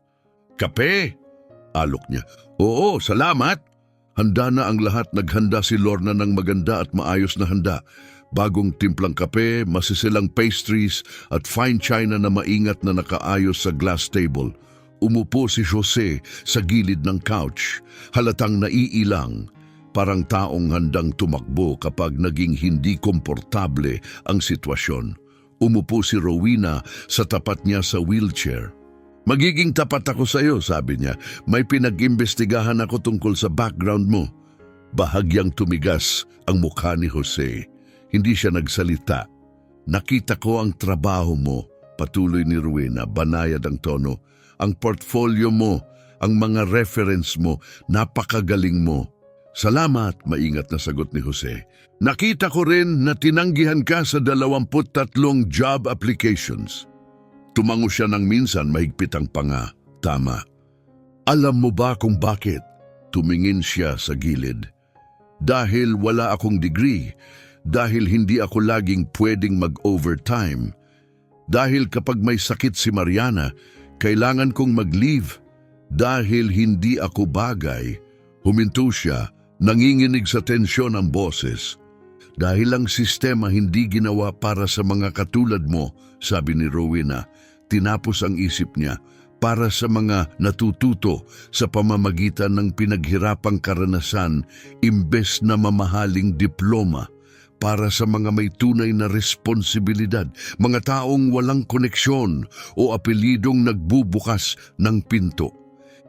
"Kape!" alok niya. "Oo, salamat." Handa na ang lahat. Naghanda si Lorna ng maganda at maayos na handa. Bagong timplang kape, masisilang pastries at fine china na maingat na nakaayos sa glass table. Umupo si Jose sa gilid ng couch, halatang naiilang, parang taong handang tumakbo kapag naging hindi komportable ang sitwasyon. Umupo si Rowena sa tapat niya sa wheelchair. "Magiging tapat ako sa iyo," sabi niya. "May pinag-imbestigahan ako tungkol sa background mo." Bahagyang tumigas ang mukha ni Jose. Hindi siya nagsalita. "Nakita ko ang trabaho mo," patuloy ni Rowena, banayad ang tono. "Ang portfolio mo, ang mga reference mo, napakagaling mo." "Salamat," maingat na sagot ni Jose. "Nakita ko rin na tinanggihan ka sa 23 job applications." Tumango siya ng minsan, mahigpit ang panga. "Tama." "Alam mo ba kung bakit?" Tumingin siya sa gilid. "Dahil wala akong degree. Dahil hindi ako laging pwedeng mag-overtime. Dahil kapag may sakit si Mariana, kailangan kong mag-leave. Dahil hindi ako bagay." Huminto siya Nanginginig sa tensyon ang boses. Dahil ang sistema hindi ginawa para sa mga katulad mo, sabi ni Rowena. Tinapos ang isip niya, para sa mga natututo sa pamamagitan ng pinaghirapang karanasan imbes na mamahaling diploma. Para sa mga may tunay na responsibilidad, mga taong walang koneksyon o apelidong nagbubukas ng pinto.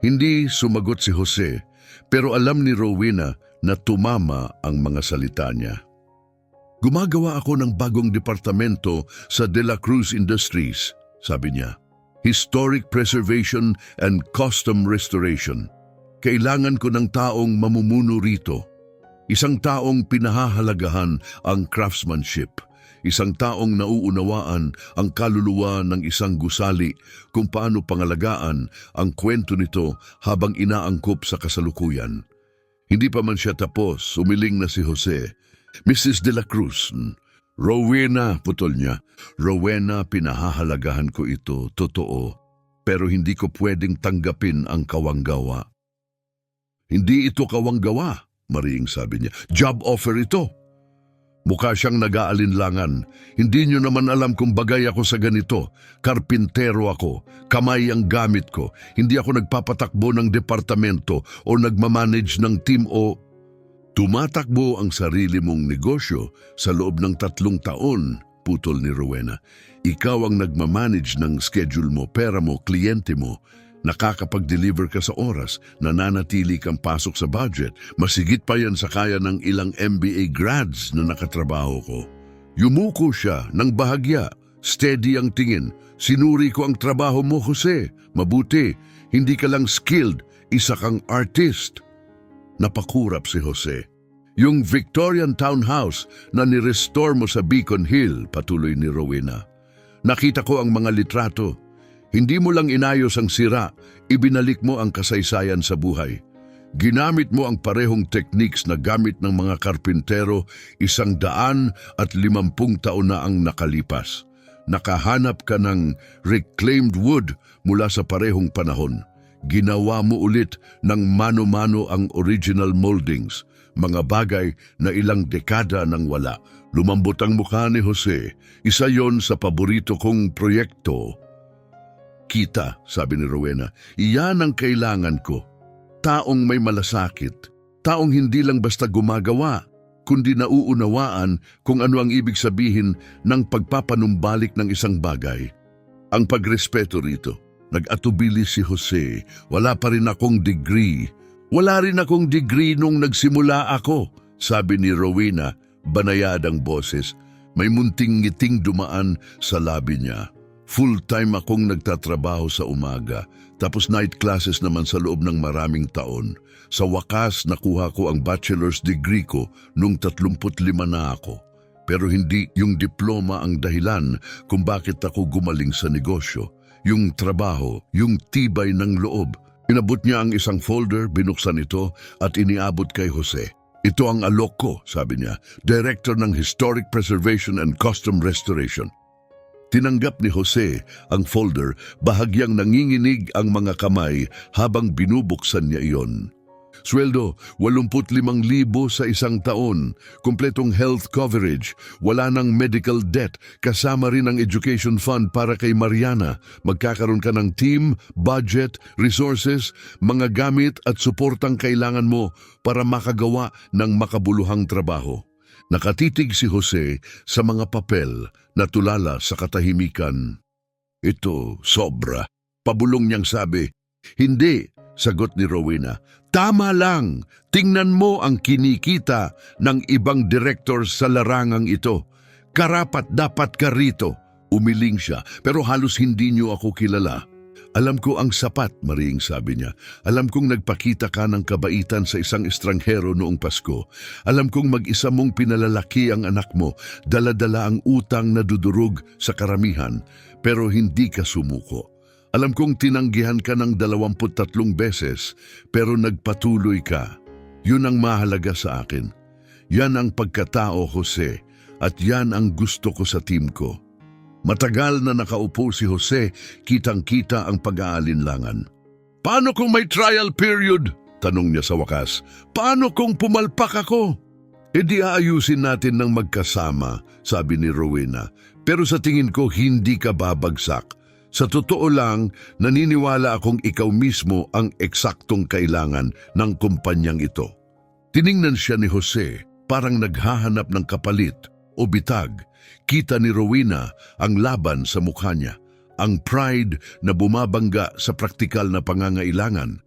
Hindi sumagot si Jose, pero alam ni Rowena na tumama ang mga salita niya. Gumagawa ako ng bagong departamento sa De La Cruz Industries, sabi niya. Historic Preservation and Custom Restoration. Kailangan ko ng taong mamumuno rito. Isang taong pinahahalagahan ang craftsmanship. Isang taong nauunawaan ang kaluluwa ng isang gusali kung paano pangalagaan ang kwento nito habang inaangkop sa kasalukuyan. Hindi pa man siya tapos, umiling na si Jose. Mrs. De La Cruz, Rowena, putol niya. Rowena, pinahahalagahan ko ito, totoo. Pero hindi ko pwedeng tanggapin ang kawanggawa. Hindi ito kawanggawa, Mariing sabi niya. Job offer ito. Mukha siyang nag-aalinlangan. Hindi niyo naman alam kung bagay ako sa ganito. Karpintero ako. Kamay ang gamit ko. Hindi ako nagpapatakbo ng departamento o nagmamanage ng team o... Tumatakbo ang sarili mong negosyo sa loob ng 3 taon, putol ni Rowena. Ikaw ang nagmamanage ng schedule mo, pera mo, kliyente mo. Nakakapag-deliver ka sa oras, nananatili kang pasok sa budget. Masigit pa yan sa kaya ng ilang MBA grads na nakatrabaho ko. Yumuko siya ng bahagya, steady ang tingin. Sinuri ko ang trabaho mo, Jose. Mabuti, hindi ka lang skilled, isa kang artist. Napakurap si Jose. Yung Victorian townhouse na ni-restore mo sa Beacon Hill, patuloy ni Rowena. Nakita ko ang mga litrato. Hindi mo lang inayos ang sira, ibinalik mo ang kasaysayan sa buhay. Ginamit mo ang parehong techniques na gamit ng mga karpintero 150 taon na ang nakalipas. Nakahanap ka ng reclaimed wood mula sa parehong panahon. Ginawa mo ulit ng mano-mano ang original moldings, mga bagay na ilang dekada nang wala. Lumambot ang mukha ni Jose. Isa yon sa paborito kong proyekto. Kita, sabi ni Rowena, iyan ang kailangan ko. Taong may malasakit, taong hindi lang basta gumagawa, kundi nauunawaan kung ano ang ibig sabihin ng pagpapanumbalik ng isang bagay. Ang pagrespeto rito. Nag-atubili si Jose, wala pa rin akong degree. Wala rin akong degree nung nagsimula ako, sabi ni Rowena, banayad ang boses. May munting ngiting dumaan sa labi niya. Full-time akong nagtatrabaho sa umaga, tapos night classes naman sa loob ng maraming taon. Sa wakas, nakuha ko ang bachelor's degree ko nung 35 na ako. Pero hindi yung diploma ang dahilan kung bakit ako gumaling sa negosyo. Yung trabaho, yung tibay ng loob. Inabot niya ang isang folder, binuksan ito at iniabot kay Jose. Ito ang alok ko, sabi niya, Director ng Historic Preservation and Custom Restoration. Tinanggap ni Jose ang folder, bahagyang nanginginig ang mga kamay habang binubuksan niya iyon. Sweldo, 85,000 sa isang taon. Kumpletong health coverage. Wala nang medical debt. Kasama rin ang education fund para kay Mariana. Magkakaroon ka ng team, budget, resources, mga gamit at suportang kailangan mo para makagawa ng makabuluhang trabaho. Nakatitig si Jose sa mga papel na tulala sa katahimikan. Ito, sobra. Pabulong niyang sabi, hindi, sagot ni Rowena. Tama lang, tingnan mo ang kinikita ng ibang director sa larangang ito. Karapat dapat ka rito. Umiling siya, pero halos hindi niyo ako kilala. Alam ko ang sapat, Mariing sabi niya. Alam kong nagpakita ka ng kabaitan sa isang estranghero noong Pasko. Alam kong mag-isa mong pinalalaki ang anak mo, dala-dala ang utang na dudurog sa karamihan, pero hindi ka sumuko. Alam kong tinanggihan ka ng 23 beses, pero nagpatuloy ka. Yun ang mahalaga sa akin. Yan ang pagkatao, Jose, at yan ang gusto ko sa team ko. Matagal na nakaupo si Jose, kitang-kita ang pag-aalinlangan. Paano kung may trial period? Tanong niya sa wakas. Paano kung pumalpak ako? E di aayusin natin ng magkasama, sabi ni Rowena. Pero sa tingin ko hindi ka babagsak. Sa totoo lang, naniniwala akong ikaw mismo ang eksaktong kailangan ng kumpanyang ito. Tiningnan siya ni Jose, parang naghahanap ng kapalit o bitag. Kita ni Rowena ang laban sa mukha niya, ang pride na bumabangga sa praktikal na pangangailangan,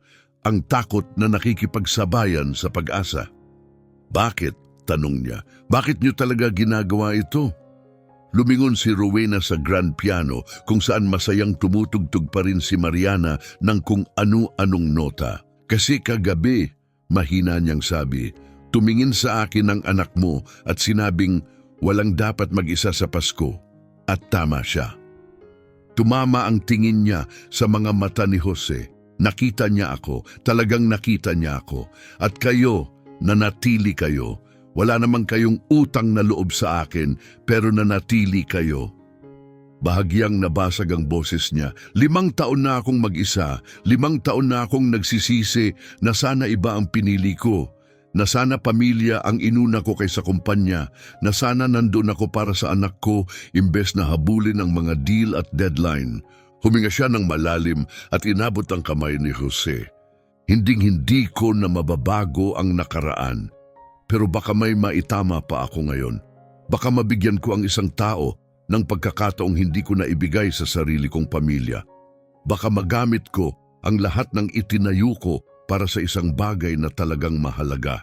ang takot na nakikipagsabayan sa pag-asa. Bakit? Tanong niya. Bakit niyo talaga ginagawa ito? Lumingon si Rowena sa grand piano kung saan masayang tumutugtog pa rin si Mariana ng kung ano-anong nota. Kasi kagabi, mahina niyang sabi, tumingin sa akin ang anak mo at sinabing walang dapat mag-isa sa Pasko. At tama siya. Tumama ang tingin niya sa mga mata ni Jose. Nakita niya ako, talagang nakita niya ako. At kayo, nanatili kayo. Wala namang kayong utang na loob sa akin, pero nanatili kayo. Bahagyang nabasag ang boses niya. 5 taon na akong mag-isa, 5 taon na akong nagsisisi na sana iba ang pinili ko. Na sana pamilya ang inuna ko kaysa kumpanya, na sana nandun ako para sa anak ko imbes na habulin ang mga deal at deadline. Huminga siya ng malalim at inabot ang kamay ni Jose. Hinding-hindi ko na mababago ang nakaraan. Pero baka may maitama pa ako ngayon. Baka mabigyan ko ang isang tao ng pagkakataong hindi ko naibigay sa sarili kong pamilya. Baka magamit ko ang lahat ng itinayo ko para sa isang bagay na talagang mahalaga.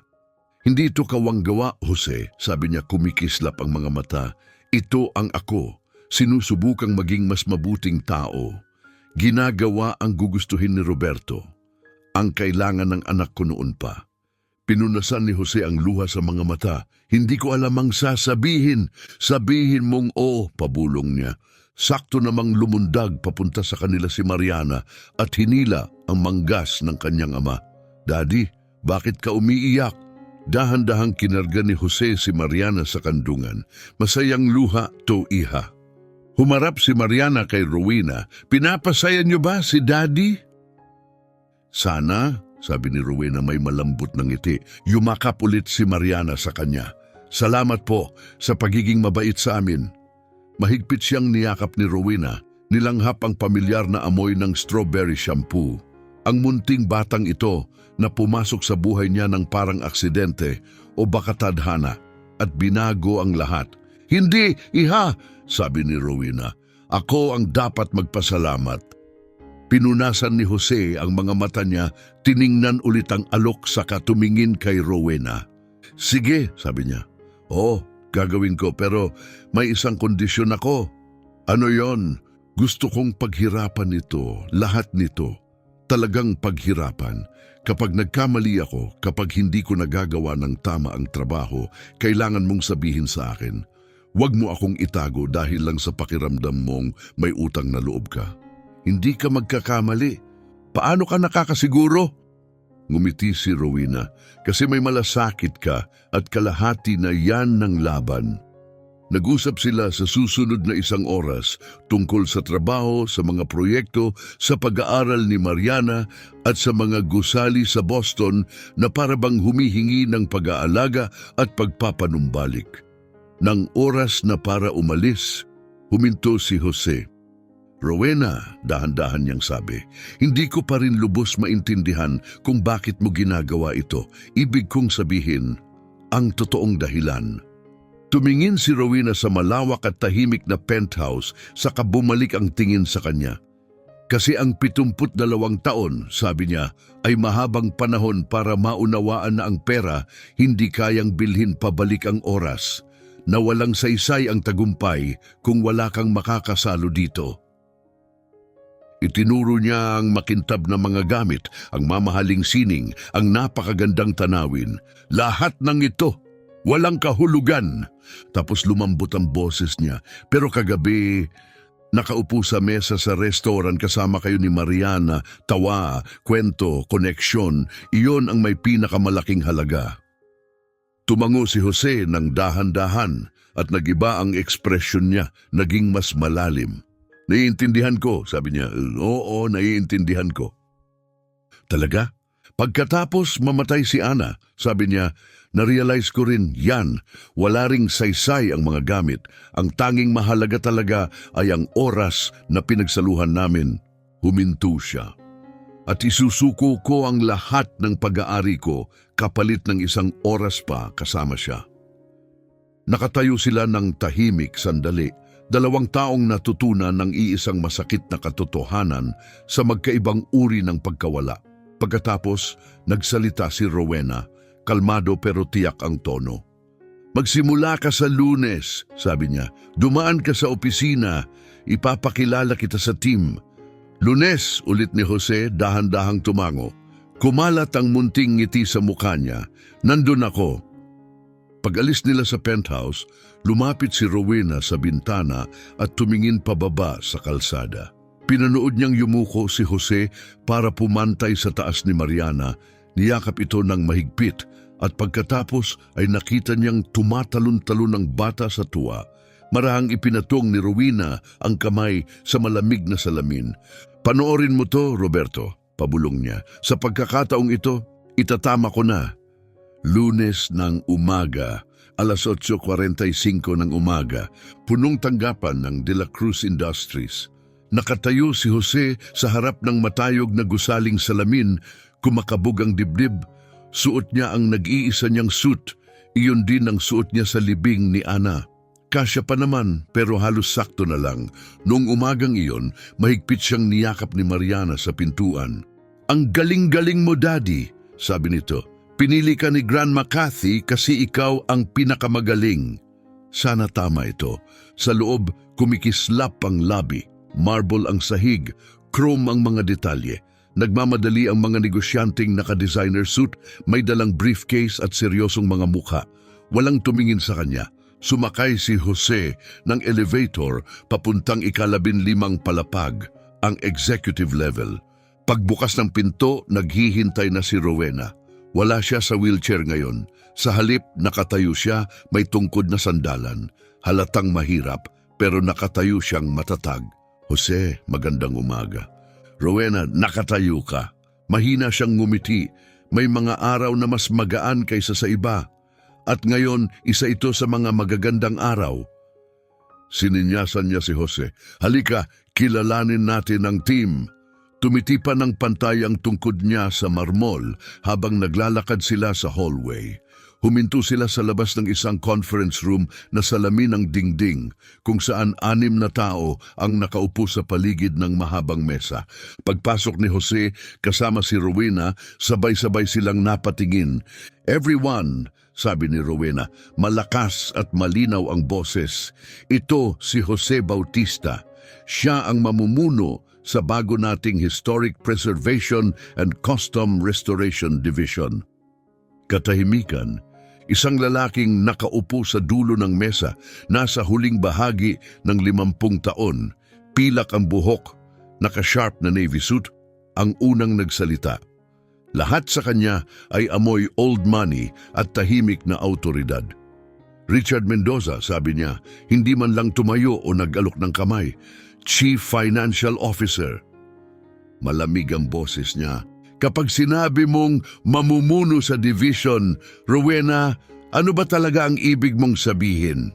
Hindi ito kawanggawa, Jose, sabi niya kumikislap ang mga mata. Ito ang ako, sinusubukang maging mas mabuting tao. Ginagawa ang gugustuhin ni Roberto, ang kailangan ng anak ko noon pa. Pinunasan ni Jose ang luha sa mga mata. Hindi ko alam ang sasabihin. Sabihin mong pabulong niya. Sakto namang lumundag papunta sa kanila si Mariana at hinila ang manggas ng kanyang ama. Daddy, bakit ka umiiyak? Dahan-dahang kinarga ni Jose si Mariana sa kandungan. Masayang luha to iha. Humarap si Mariana kay Rowena. Pinapasaya niyo ba si Daddy? Sana, sabi ni Rowena may malambot ng ngiti. Yumakap ulit si Mariana sa kanya. Salamat po sa pagiging mabait sa amin. Mahigpit siyang niyakap ni Rowena, nilanghap ang pamilyar na amoy ng strawberry shampoo. Ang munting batang ito na pumasok sa buhay niya ng parang aksidente o baka tadhana at binago ang lahat. Hindi, iha, sabi ni Rowena. Ako ang dapat magpasalamat. Pinunasan ni Jose ang mga mata niya, tiningnan ulit ang alok saka tumingin kay Rowena. Sige, sabi niya. Gagawin ko pero may isang kondisyon ako. Ano yon? Gusto kong paghirapan ito, lahat nito. Talagang paghirapan. Kapag nagkamali ako, kapag hindi ko nagagawa ng tama ang trabaho, kailangan mong sabihin sa akin. Huwag mo akong itago dahil lang sa pakiramdam mong may utang na loob ka. Hindi ka magkakamali. Paano ka nakakasiguro? Ngumiti si Rowena kasi may malasakit ka at kalahati na yan ng laban. Nag-usap sila sa susunod na 1 oras tungkol sa trabaho, sa mga proyekto, sa pag-aaral ni Mariana at sa mga gusali sa Boston na parabang humihingi ng pag-aalaga at pagpapanumbalik. Nang oras na para umalis, huminto si Jose. Rowena, dahan-dahan niyang sabi, hindi ko pa rin lubos maintindihan kung bakit mo ginagawa ito. Ibig kong sabihin, ang totoong dahilan. Tumingin si Rowena sa malawak at tahimik na penthouse saka bumalik ang tingin sa kanya. Kasi ang 72 taon, sabi niya, ay mahabang panahon para maunawaan na ang pera hindi kayang bilhin pabalik ang oras, na walang saysay ang tagumpay kung wala kang makakasalo dito. Itinuro niya ang makintab na mga gamit, ang mamahaling sining, ang napakagandang tanawin. Lahat ng ito, walang kahulugan. Tapos lumambot ang boses niya. Pero kagabi, nakaupo sa mesa sa restaurant kasama kayo ni Mariana, tawa, kwento, koneksyon, iyon ang may pinakamalaking halaga. Tumango si Jose ng dahan-dahan at nagiba ang ekspresyon niya, naging mas malalim. Naiintindihan ko, sabi niya. Oo, naiintindihan ko. Talaga? Pagkatapos mamatay si Ana, sabi niya, na-realize ko rin yan, wala ring saysay ang mga gamit. Ang tanging mahalaga talaga ay ang oras na pinagsaluhan namin. Huminto siya. At isusuko ko ang lahat ng pag-aari ko kapalit ng isang oras pa kasama siya. Nakatayo sila ng tahimik sandali. 2 taong natutunan ng iisang masakit na katotohanan sa magkaibang uri ng pagkawala. Pagkatapos, nagsalita si Rowena, kalmado pero tiyak ang tono. Magsimula ka sa Lunes, sabi niya. Dumaan ka sa opisina, ipapakilala kita sa team. Lunes, ulit ni Jose, dahan-dahang tumango. Kumalat ang munting ngiti sa mukha niya. Nandun ako. Pag-alis nila sa penthouse, lumapit si Rowena sa bintana at tumingin pababa sa kalsada. Pinanood niyang yumuko si Jose para pumantay sa taas ni Mariana, niyakap ito ng mahigpit at pagkatapos ay nakita niyang tumatalon-talon ng bata sa tuwa. Marahang ipinatong ni Rowena ang kamay sa malamig na salamin. Panoorin mo to, Roberto, pabulong niya. Sa pagkakataong ito, itatama ko na. Lunes ng umaga, alas 8:45 ng umaga, punong tanggapan ng De La Cruz Industries. Nakatayo si Jose sa harap ng matayog na gusaling salamin, kumakabog ang dibdib. Suot niya ang nag-iisa niyang suit, iyon din ang suot niya sa libing ni Ana. Kasya pa naman pero halos sakto na lang. Noong umagang iyon, mahigpit siyang niyakap ni Mariana sa pintuan. Ang galing-galing mo, Daddy, sabi nito. Pinili ka ni Grandma Cathy kasi ikaw ang pinakamagaling. Sana tama ito. Sa loob, kumikislap ang lobby. Marble ang sahig, chrome ang mga detalye. Nagmamadali ang mga negosyanteng naka-designer suit, may dalang briefcase at seryosong mga mukha. Walang tumingin sa kanya. Sumakay si Jose ng elevator papuntang 15 palapag, ang executive level. Pagbukas ng pinto, naghihintay na si Rowena. Wala siya sa wheelchair ngayon. Sa halip, nakatayo siya, may tungkod na sandalan. Halatang mahirap, pero nakatayo siyang matatag. Jose, magandang umaga. Rowena, nakatayo ka. Mahina siyang ngumiti. May mga araw na mas magaan kaysa sa iba. At ngayon, isa ito sa mga magagandang araw. Sininyasan niya si Jose. Halika, kilalanin natin ang team. Tumitipan ng pantay ang tungkod niya sa marmol habang naglalakad sila sa hallway. Huminto sila sa labas ng isang conference room na salamin ng dingding kung saan 6 na tao ang nakaupo sa paligid ng mahabang mesa. Pagpasok ni Jose kasama si Rowena, sabay-sabay silang napatingin. Everyone, sabi ni Rowena, malakas at malinaw ang boses. Ito si Jose Bautista. Siya ang mamumuno sa bago nating Historic Preservation and Custom Restoration Division. Katahimikan, isang lalaking nakaupo sa dulo ng mesa, nasa huling bahagi ng 50 taon, pilak ang buhok, naka-sharp na navy suit, ang unang nagsalita. Lahat sa kanya ay amoy old money at tahimik na autoridad. Richard Mendoza, sabi niya, hindi man lang tumayo o nag-alok ng kamay. Chief Financial Officer. Malamig ang boses niya. Kapag sinabi mong mamumuno sa division, Rowena, ano ba talaga ang ibig mong sabihin?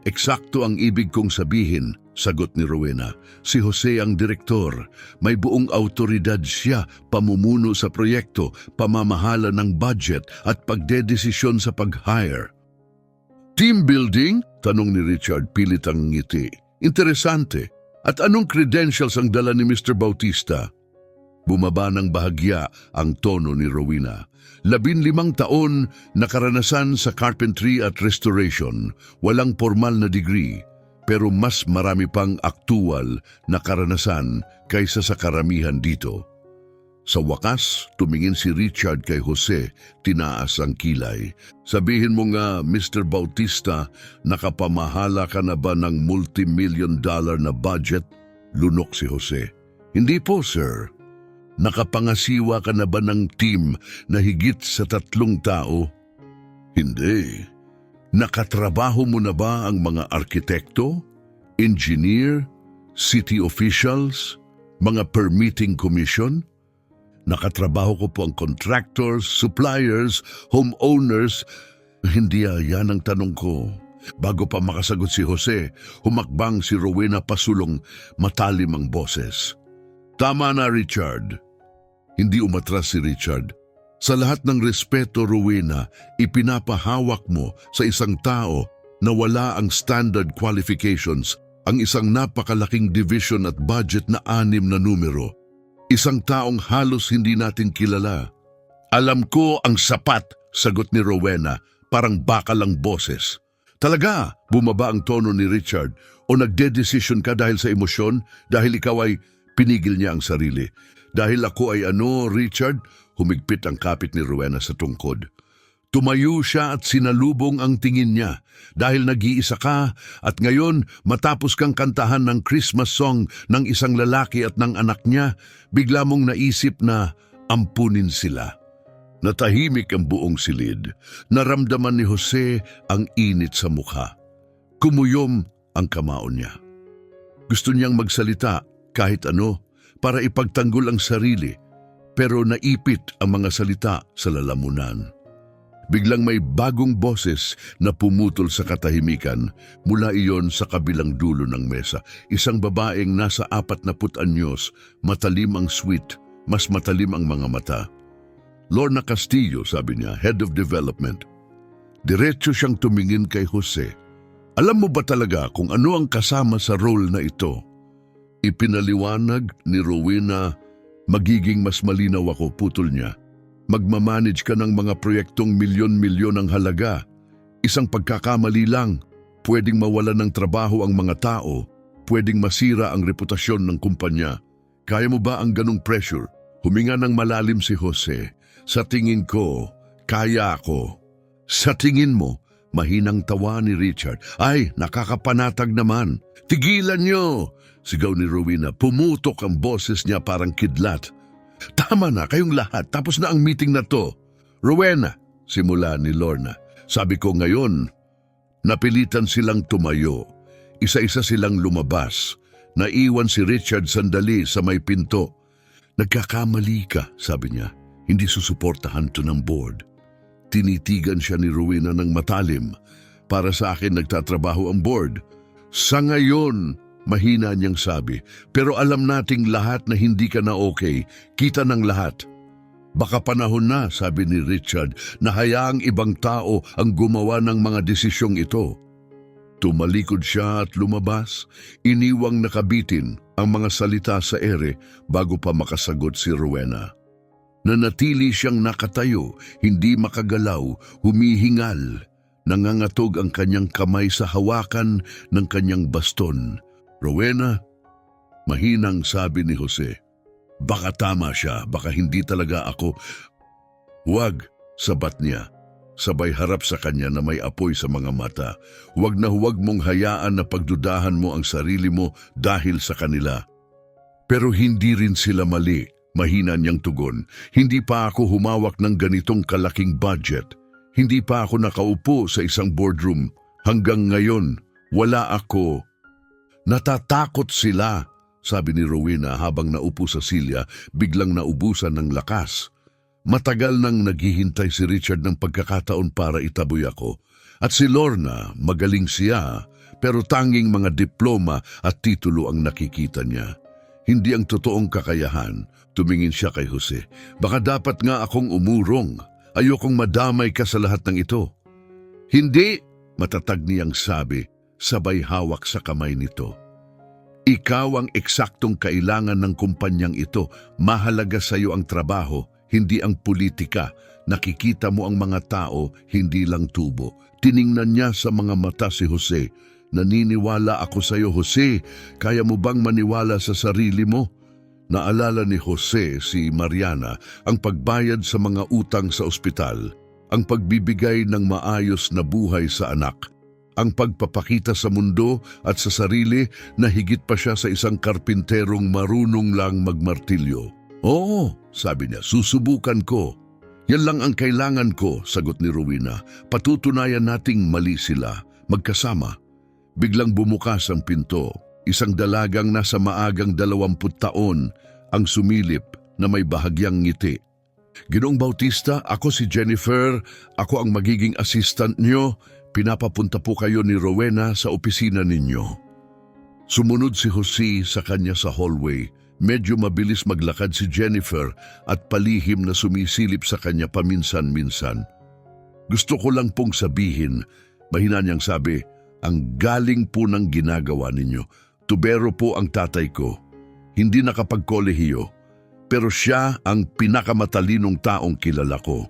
Eksakto ang ibig kong sabihin, sagot ni Rowena. Si Jose ang direktor. May buong autoridad siya, pamumuno sa proyekto, pamamahala ng budget at pagdedesisyon sa pag-hire. Team building? Tanong ni Richard, pilit ang ngiti. Interesante. At anong credentials ang dala ni Mr. Bautista? Bumaba ng bahagya ang tono ni Rowena. 15 taon na karanasan sa carpentry at restoration, walang formal na degree, pero mas marami pang aktual na karanasan kaysa sa karamihan dito. Sa wakas, tumingin si Richard kay Jose, tinaas ang kilay. Sabihin mo nga, Mr. Bautista, nakapamahala ka na ba ng multi-million-dollar na budget? Lunok si Jose. Hindi po, sir. Nakapangasiwa ka na ba ng team na higit sa 3 tao? Hindi. Nakatrabaho mo na ba ang mga arkitekto, engineer, city officials, mga permitting commission? Nakatrabaho ko po ang contractors, suppliers, homeowners. Hindi yan ang tanong ko. Bago pa makasagot si Jose, humakbang si Rowena pasulong, matalim ang boses. Tama na, Richard. Hindi umatras si Richard. Sa lahat ng respeto, Rowena, ipinapahawak mo sa isang tao na wala ang standard qualifications, ang isang napakalaking division at budget na 6 na numero. Isang taong halos hindi natin kilala. Alam ko ang sapat, sagot ni Rowena, parang bakal ang boses. Talaga, bumaba ang tono ni Richard, o nagde-decision ka dahil sa emosyon, dahil ikaw ay pinigil niya ang sarili. Dahil ako ay Richard, humigpit ang kapit ni Rowena sa tungkod. Tumayo siya at sinalubong ang tingin niya dahil nag-iisa ka at ngayon matapos kang kantahan ng Christmas song ng isang lalaki at ng anak niya, bigla mong naisip na ampunin sila. Natahimik ang buong silid. Naramdaman ni Jose ang init sa mukha. Kumuyom ang kamao niya. Gusto niyang magsalita kahit ano para ipagtanggol ang sarili, pero naipit ang mga salita sa lalamunan. Biglang may bagong boses na pumutol sa katahimikan mula iyon sa kabilang dulo ng mesa. Isang babaeng nasa 40 anyos, matalim ang sweet, mas matalim ang mga mata. Lorna Castillo, sabi niya, Head of Development. Diretso siyang tumingin kay Jose. Alam mo ba talaga kung ano ang kasama sa role na ito? Ipinaliwanag ni Rowena, magiging mas malinaw ako, putol niya. Magmamanage ka ng mga proyektong milyon-milyon ang halaga. Isang pagkakamali lang, pwedeng mawalan ng trabaho ang mga tao, pwedeng masira ang reputasyon ng kumpanya. Kaya mo ba ang ganong pressure? Huminga ng malalim si Jose. Sa tingin ko, kaya ako. Sa tingin mo, mahinang tawa ni Richard. Ay, nakakapanatag naman. Tigilan niyo! Sigaw ni Rowena. Pumutok ang boses niya parang kidlat. Tama na kayong lahat, tapos na ang meeting na to. Rowena, simula ni Lorna. Sabi ko ngayon, napilitan silang tumayo. Isa-isa silang lumabas. Naiwan si Richard sandali sa may pinto. Nagkakamali ka, sabi niya. Hindi susuportahan to ng board. Tinitigan siya ni Rowena ng matalim. Para sa akin nagtatrabaho ang board. Sa ngayon, mahina niyang sabi, pero alam nating lahat na hindi ka na okay, kita ng lahat. Baka panahon na, sabi ni Richard, na hayaang ibang tao ang gumawa ng mga desisyong ito. Tumalikod siya at lumabas, iniwang nakabitin ang mga salita sa ere bago pa makasagot si Rowena. Nanatili siyang nakatayo, hindi makagalaw, humihingal. Nangangatog ang kanyang kamay sa hawakan ng kanyang baston. Rowena, mahinang sabi ni Jose. Baka tama siya, baka hindi talaga ako. Huwag, sabat niya. Sabay harap sa kanya na may apoy sa mga mata. Huwag na huwag mong hayaan na pagdudahan mo ang sarili mo dahil sa kanila. Pero hindi rin sila mali, mahina niyang tugon. Hindi pa ako humawak ng ganitong kalaking budget. Hindi pa ako nakaupo sa isang boardroom. Hanggang ngayon, wala ako. Natatakot sila, sabi ni Rowena habang naupo sa silya, biglang naubusan ng lakas. Matagal nang naghihintay si Richard ng pagkakataon para itaboy ako. At si Lorna, magaling siya, pero tanging mga diploma at titulo ang nakikita niya. Hindi ang totoong kakayahan. Tumingin siya kay Jose. Baka dapat nga akong umurong. Ayokong madamay ka sa lahat ng ito. Hindi, matatag niyang sabi, sabay hawak sa kamay nito. Ikaw ang eksaktong kailangan ng kumpanyang ito. Mahalaga sa iyo ang trabaho, hindi ang politika. Nakikita mo ang mga tao, hindi lang tubo. Tiningnan niya sa mga mata si Jose. Naniniwala ako sa iyo, Jose. Kaya mo bang maniwala sa sarili mo? Naalala ni Jose si Mariana ang pagbayad sa mga utang sa ospital, ang pagbibigay ng maayos na buhay sa anak, ang pagpapakita sa mundo at sa sarili na higit pa siya sa isang karpinterong marunong lang magmartilyo. Oo, sabi niya, susubukan ko. Yan lang ang kailangan ko, sagot ni Rowena. Patutunayan nating mali sila, magkasama. Biglang bumukas ang pinto. Isang dalagang nasa maagang 20 taon ang sumilip, na may bahagyang ngiti. Ginoong Bautista, ako si Jennifer, ako ang magiging assistant niyo. Pinapapunta po kayo ni Rowena sa opisina ninyo. Sumunod si Jose sa kanya sa hallway. Medyo mabilis maglakad si Jennifer at palihim na sumisilip sa kanya paminsan-minsan. Gusto ko lang pong sabihin, mahina niyang sabi, ang galing po ng ginagawa ninyo. Tubero po ang tatay ko. Hindi nakapagkolehiyo. Pero siya ang pinakamatalinong taong kilala ko.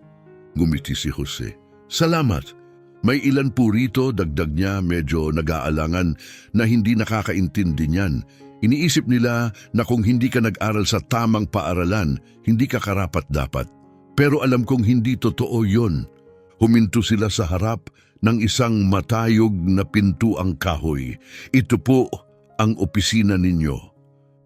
Ngumiti si Jose. Salamat. May ilan po rito, dagdag niya, medyo nag-aalangan na hindi nakakaintindi niyan. Iniisip nila na kung hindi ka nag-aral sa tamang paaralan, hindi ka karapat-dapat. Pero alam kong hindi totoo yon. Huminto sila sa harap ng isang matayog na pintuang kahoy. Ito po ang opisina ninyo.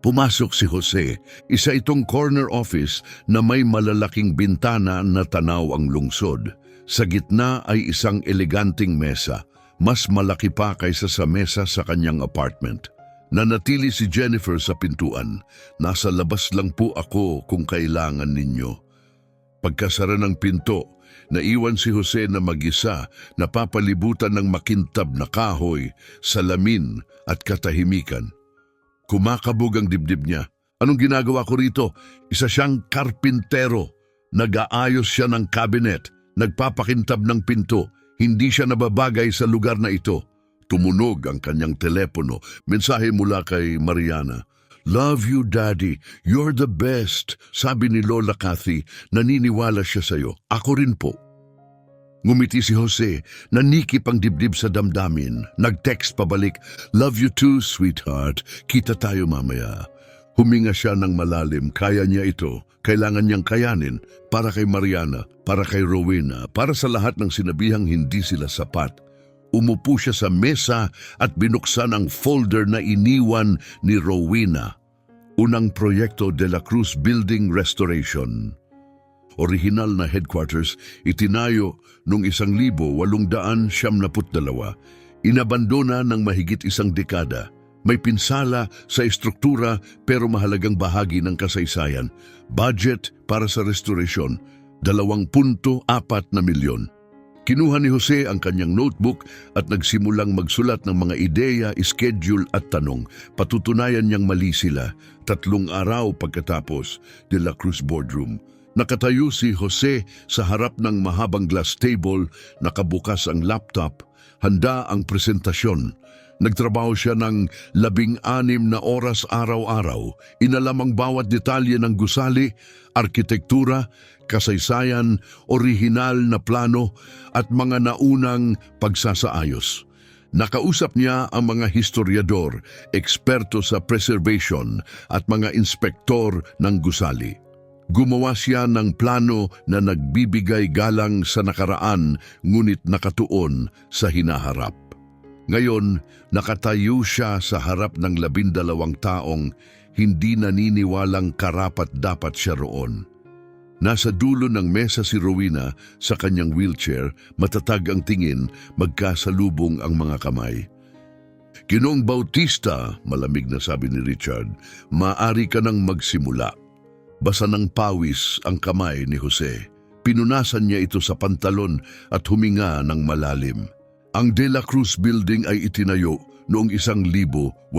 Pumasok si Jose, isa itong corner office na may malalaking bintana na tanaw ang lungsod. Sa gitna ay isang eleganteng mesa, mas malaki pa kaysa sa mesa sa kanyang apartment. Nanatili si Jennifer sa pintuan. Nasa labas lang po ako kung kailangan ninyo. Pagkasara ng pinto, naiwan si Jose na mag-isa, napapalibutan ng makintab na kahoy, salamin at katahimikan. Kumakabog ang dibdib niya. Anong ginagawa ko rito? Isa siyang karpintero. Nag-aayos siya ng cabinet. Nagpapakintab ng pinto. Hindi siya nababagay sa lugar na ito. Tumunog ang kanyang telepono. Mensahe mula kay Mariana. Love you, Daddy. You're the best. Sabi ni Lola Cathy, naniniwala siya sa'yo. Ako rin po. Ngumiti si Jose, nanikip ang dibdib sa damdamin. Nag-text pabalik, love you too, sweetheart. Kita tayo mamaya. Huminga siya ng malalim, kaya niya ito. Kailangan niyang kayanin para kay Mariana, para kay Rowena, para sa lahat ng sinabihang hindi sila sapat. Umupo siya sa mesa at binuksan ang folder na iniwan ni Rowena. Unang proyekto de la Cruz Building Restoration. Orihinal na headquarters, itinayo noong 1872. Inabandona ng mahigit isang dekada. May pinsala sa estruktura pero mahalagang bahagi ng kasaysayan. Budget para sa restoration, 2.4 milyon. Kinuha ni Jose ang kanyang notebook at nagsimulang magsulat ng mga ideya, schedule at tanong. Patutunayan niyang mali sila. 3 araw pagkatapos, De La Cruz Boardroom. Nakatayo si Jose sa harap ng mahabang glass table, nakabukas ang laptop, handa ang presentasyon. Nagtrabaho siya ng 16 na oras araw-araw. Inalam ang bawat detalye ng gusali, arkitektura, kasaysayan, orihinal na plano at mga naunang pagsasaayos. Nakausap niya ang mga historiador, eksperto sa preservation at mga inspektor ng gusali. Gumawa siya ng plano na nagbibigay galang sa nakaraan ngunit nakatuon sa hinaharap. Ngayon, nakatayo siya sa harap ng 12 taong hindi naniniwalang karapat-dapat siya roon. Nasa dulo ng mesa si Rowena sa kanyang wheelchair, matatag ang tingin, magkasalubong ang mga kamay. Ginoong Bautista, malamig na sabi ni Richard, maaari ka nang magsimula. Basa ng pawis ang kamay ni Jose. Pinunasan niya ito sa pantalon at huminga ng malalim. Ang De La Cruz Building ay itinayo noong 1872.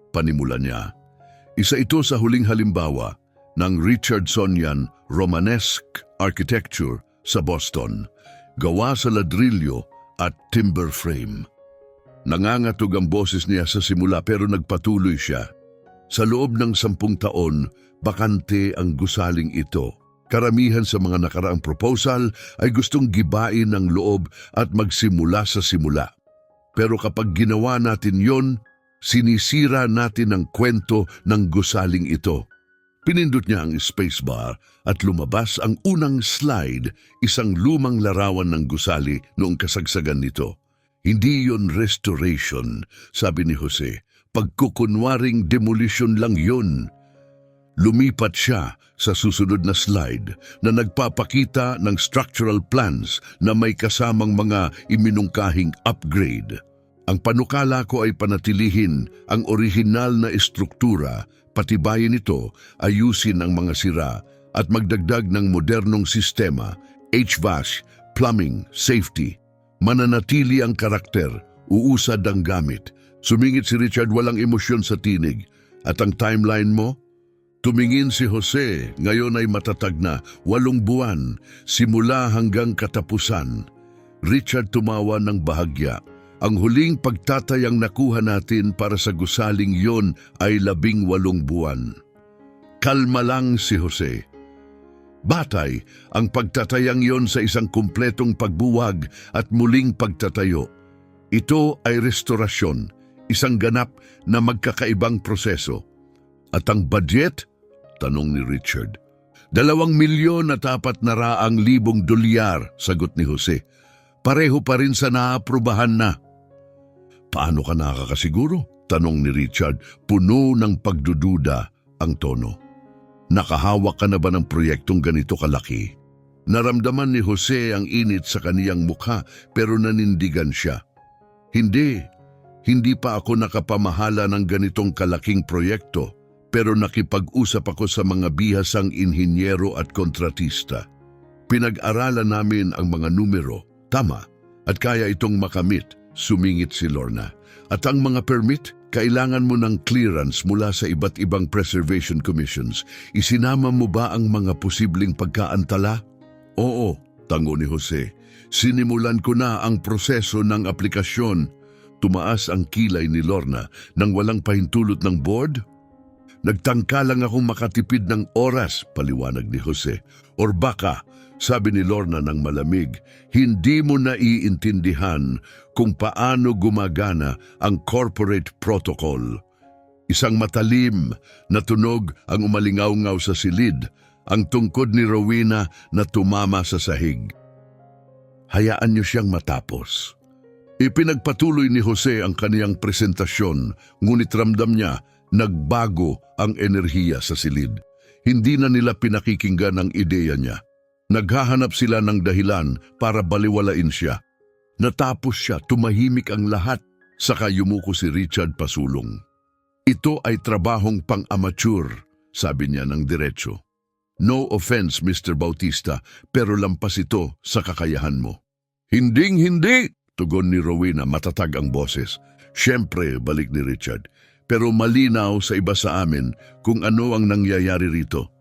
Panimula niya. Isa ito sa huling halimbawa ng Richardsonian Romanesque architecture sa Boston, gawa sa ladrilyo at timber frame. Nangangatog ang boses niya sa simula pero nagpatuloy siya. Sa loob ng 10 taon, bakante ang gusaling ito. Karamihan sa mga nakaraang proposal ay gustong gibain ang loob at magsimula sa simula. Pero kapag ginawa natin yon, sinisira natin ang kwento ng gusaling ito. Pinindot niya ang spacebar at lumabas ang unang slide, isang lumang larawan ng gusali noong kasagsagan nito. Hindi yon restoration, sabi ni Jose. Pagkukunwaring demolition lang yun. Lumipat siya sa susunod na slide na nagpapakita ng structural plans na may kasamang mga iminungkahing upgrade. Ang panukala ko ay panatilihin ang orihinal na estruktura, patibayin ito, ayusin ang mga sira at magdagdag ng modernong sistema, HVAC, plumbing, safety. Mananatili ang karakter, uusad ang gamit. Sumingit si Richard walang emosyon sa tinig. At ang timeline mo? Tumingin si Jose, ngayon ay matatag na, 8 buwan, simula hanggang katapusan. Richard tumawa ng bahagya. Ang huling pagtatayang nakuha natin para sa gusaling yon ay 18 buwan. Kalma lang si Jose. Batay ang pagtatayang yon sa isang kumpletong pagbuwag at muling pagtatayo. Ito ay restorasyon, isang ganap na magkakaibang proseso. At ang budget? Tanong ni Richard. 2,400,000 dolyar, sagot ni Jose. Pareho pa rin sa naaprubahan na. Paano ka nakakasiguro? Tanong ni Richard, puno ng pagdududa ang tono. Nakahawak ka na ba ng proyektong ganito kalaki? Naramdaman ni Jose ang init sa kaniyang mukha pero nanindigan siya. Hindi pa ako nakapamahala ng ganitong kalaking proyekto pero nakipag-usap ako sa mga bihasang inhinyero at kontratista. Pinag-aralan namin ang mga numero, tama, at kaya itong makamit. Sumingit si Lorna. At ang mga permit, kailangan mo ng clearance mula sa iba't ibang preservation commissions. Isinama mo ba ang mga posibleng pagkaantala? Oo, tango ni Jose. Sinimulan ko na ang proseso ng aplikasyon. Tumaas ang kilay ni Lorna nang walang pahintulot ng board. Nagtangka lang akong makatipid ng oras, paliwanag ni Jose. Or baka, sabi ni Lorna ng malamig, hindi mo naiintindihan kung paano gumagana ang corporate protocol. Isang matalim na tunog ang umalingaw-ngaw sa silid, ang tungkod ni Rowena na tumama sa sahig. Hayaan niyo siyang matapos. Ipinagpatuloy ni Jose ang kaniyang presentasyon, ngunit ramdam niya nagbago ang enerhiya sa silid. Hindi na nila pinakikinggan ang ideya niya. Naghahanap sila ng dahilan para baliwalain siya. Natapos siya, tumahimik ang lahat, saka yumuko si Richard pasulong. Ito ay trabahong pang-amateur, sabi niya ng diretso. No offense, Mr. Bautista, pero lampas ito sa kakayahan mo. Hinding-hindi, tugon ni Rowena, matatag ang boses. Siyempre, balik ni Richard, pero malinaw sa iba sa amin kung ano ang nangyayari rito.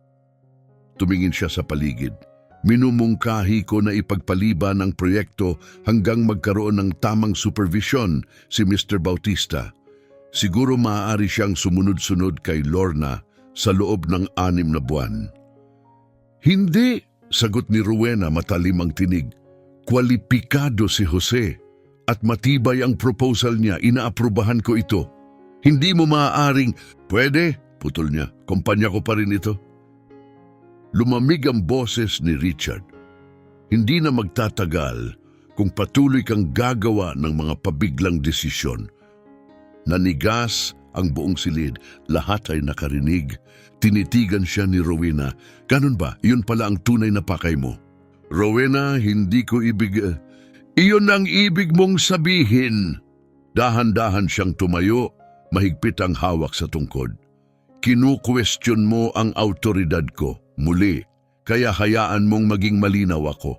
Tumingin siya sa paligid. Minumungkahi ko na ipagpaliban ang proyekto hanggang magkaroon ng tamang supervision si Mr. Bautista. Siguro maaari siyang sumunod-sunod kay Lorna sa loob ng 6 na buwan. Hindi, sagot ni Rowena matalim ang tinig. Kwalipikado si Jose at matibay ang proposal niya, inaaprubahan ko ito. Hindi mo maaaring, pwede, putol niya, kumpanya ko pa rin ito. Lumamig ang boses ni Richard. Hindi na magtatagal kung patuloy kang gagawa ng mga pabiglang desisyon. Nanigas ang buong silid, lahat ay nakarinig. Tinitigan siya ni Rowena. Ganun ba? Yun pala ang tunay na pakay mo. Rowena, hindi ko ibig... Iyon ang ibig mong sabihin. Dahan-dahan siyang tumayo, mahigpit ang hawak sa tungkod. Kinu-question mo ang autoridad ko. Muli, kaya hayaan mong maging malinaw ako.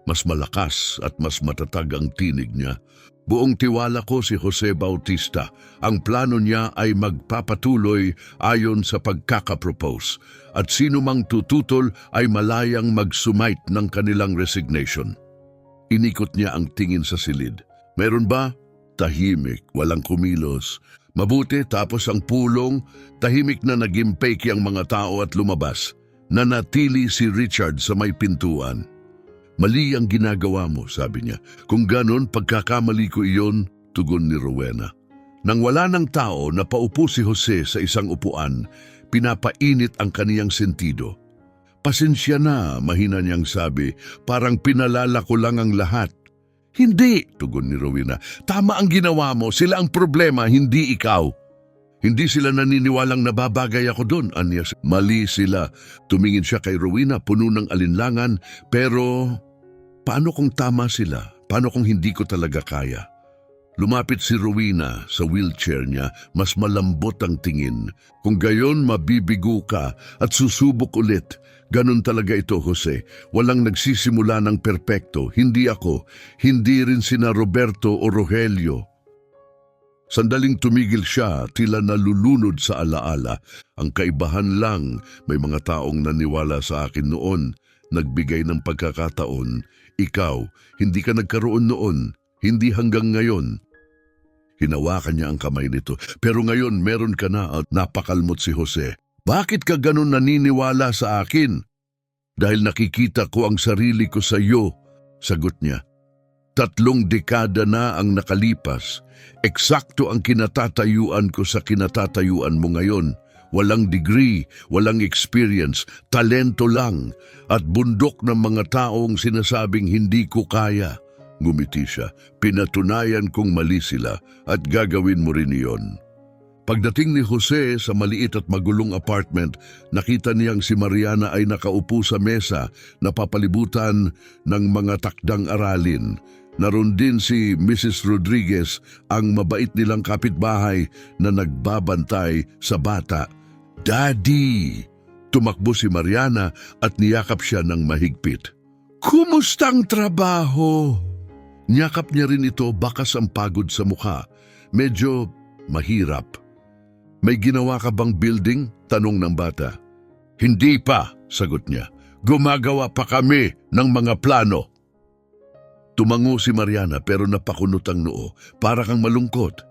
Mas malakas at mas matatag ang tinig niya. Buong tiwala ko si Jose Bautista. Ang plano niya ay magpapatuloy ayon sa pagkakapropose at sino mang tututol ay malayang mag-sumite ng kanilang resignation. Inikot niya ang tingin sa silid. Meron ba? Tahimik, walang kumilos. Mabuti tapos ang pulong, tahimik na nag-impake ang mga tao at lumabas. Nanatili si Richard sa may pintuan. Mali ang ginagawa mo, sabi niya. Kung ganon, pagkakamali ko iyon, tugon ni Rowena. Nang wala ng tao, napaupo si Jose sa isang upuan, pinapainit ang kaniyang sentido. Pasensya na, mahina niyang sabi, parang pinalala ko lang ang lahat. Hindi, tugon ni Rowena. Tama ang ginawa mo, sila ang problema, hindi ikaw. Hindi sila naniniwalang nababagay ako doon, anya. Mali sila. Tumingin siya kay Rowena, puno ng alinlangan, pero paano kung tama sila? Paano kung hindi ko talaga kaya? Lumapit si Rowena sa wheelchair niya, mas malambot ang tingin. Kung gayon mabibigo ka at susubok ulit. Ganon talaga ito, Jose. Walang nagsisimula ng perpekto. Hindi ako, hindi rin sina Roberto o Rogelio. Sandaling tumigil siya, tila nalulunod sa alaala. Ang kaibahan lang, may mga taong naniwala sa akin noon, nagbigay ng pagkakataon. Ikaw, hindi ka nagkaroon noon, hindi hanggang ngayon. Hinawakan niya ang kamay nito. Pero ngayon meron ka na at napakalmot si Jose. Bakit ka ganun naniniwala sa akin? Dahil nakikita ko ang sarili ko sa iyo, sagot niya. 3 dekada na ang nakalipas. Eksakto ang kinatatayuan ko sa kinatatayuan mo ngayon. Walang degree, walang experience, talento lang at bundok ng mga taong sinasabing hindi ko kaya. Ngumiti siya. Pinatunayan kong mali sila at gagawin mo rin iyon. Pagdating ni Jose sa maliit at magulong apartment, nakita niyang si Mariana ay nakaupo sa mesa na papalibutan ng mga takdang aralin. Naroon din si Mrs. Rodriguez, ang mabait nilang kapitbahay na nagbabantay sa bata. Daddy! Tumakbo si Mariana at niyakap siya ng mahigpit. Kumustang trabaho? Niyakap niya rin ito, bakas ang pagod sa mukha. Medyo mahirap. May ginawa ka bang building? Tanong ng bata. Hindi pa, sagot niya. Gumagawa pa kami ng mga plano. Tumango si Mariana pero napakunot ang noo. Para kang malungkot.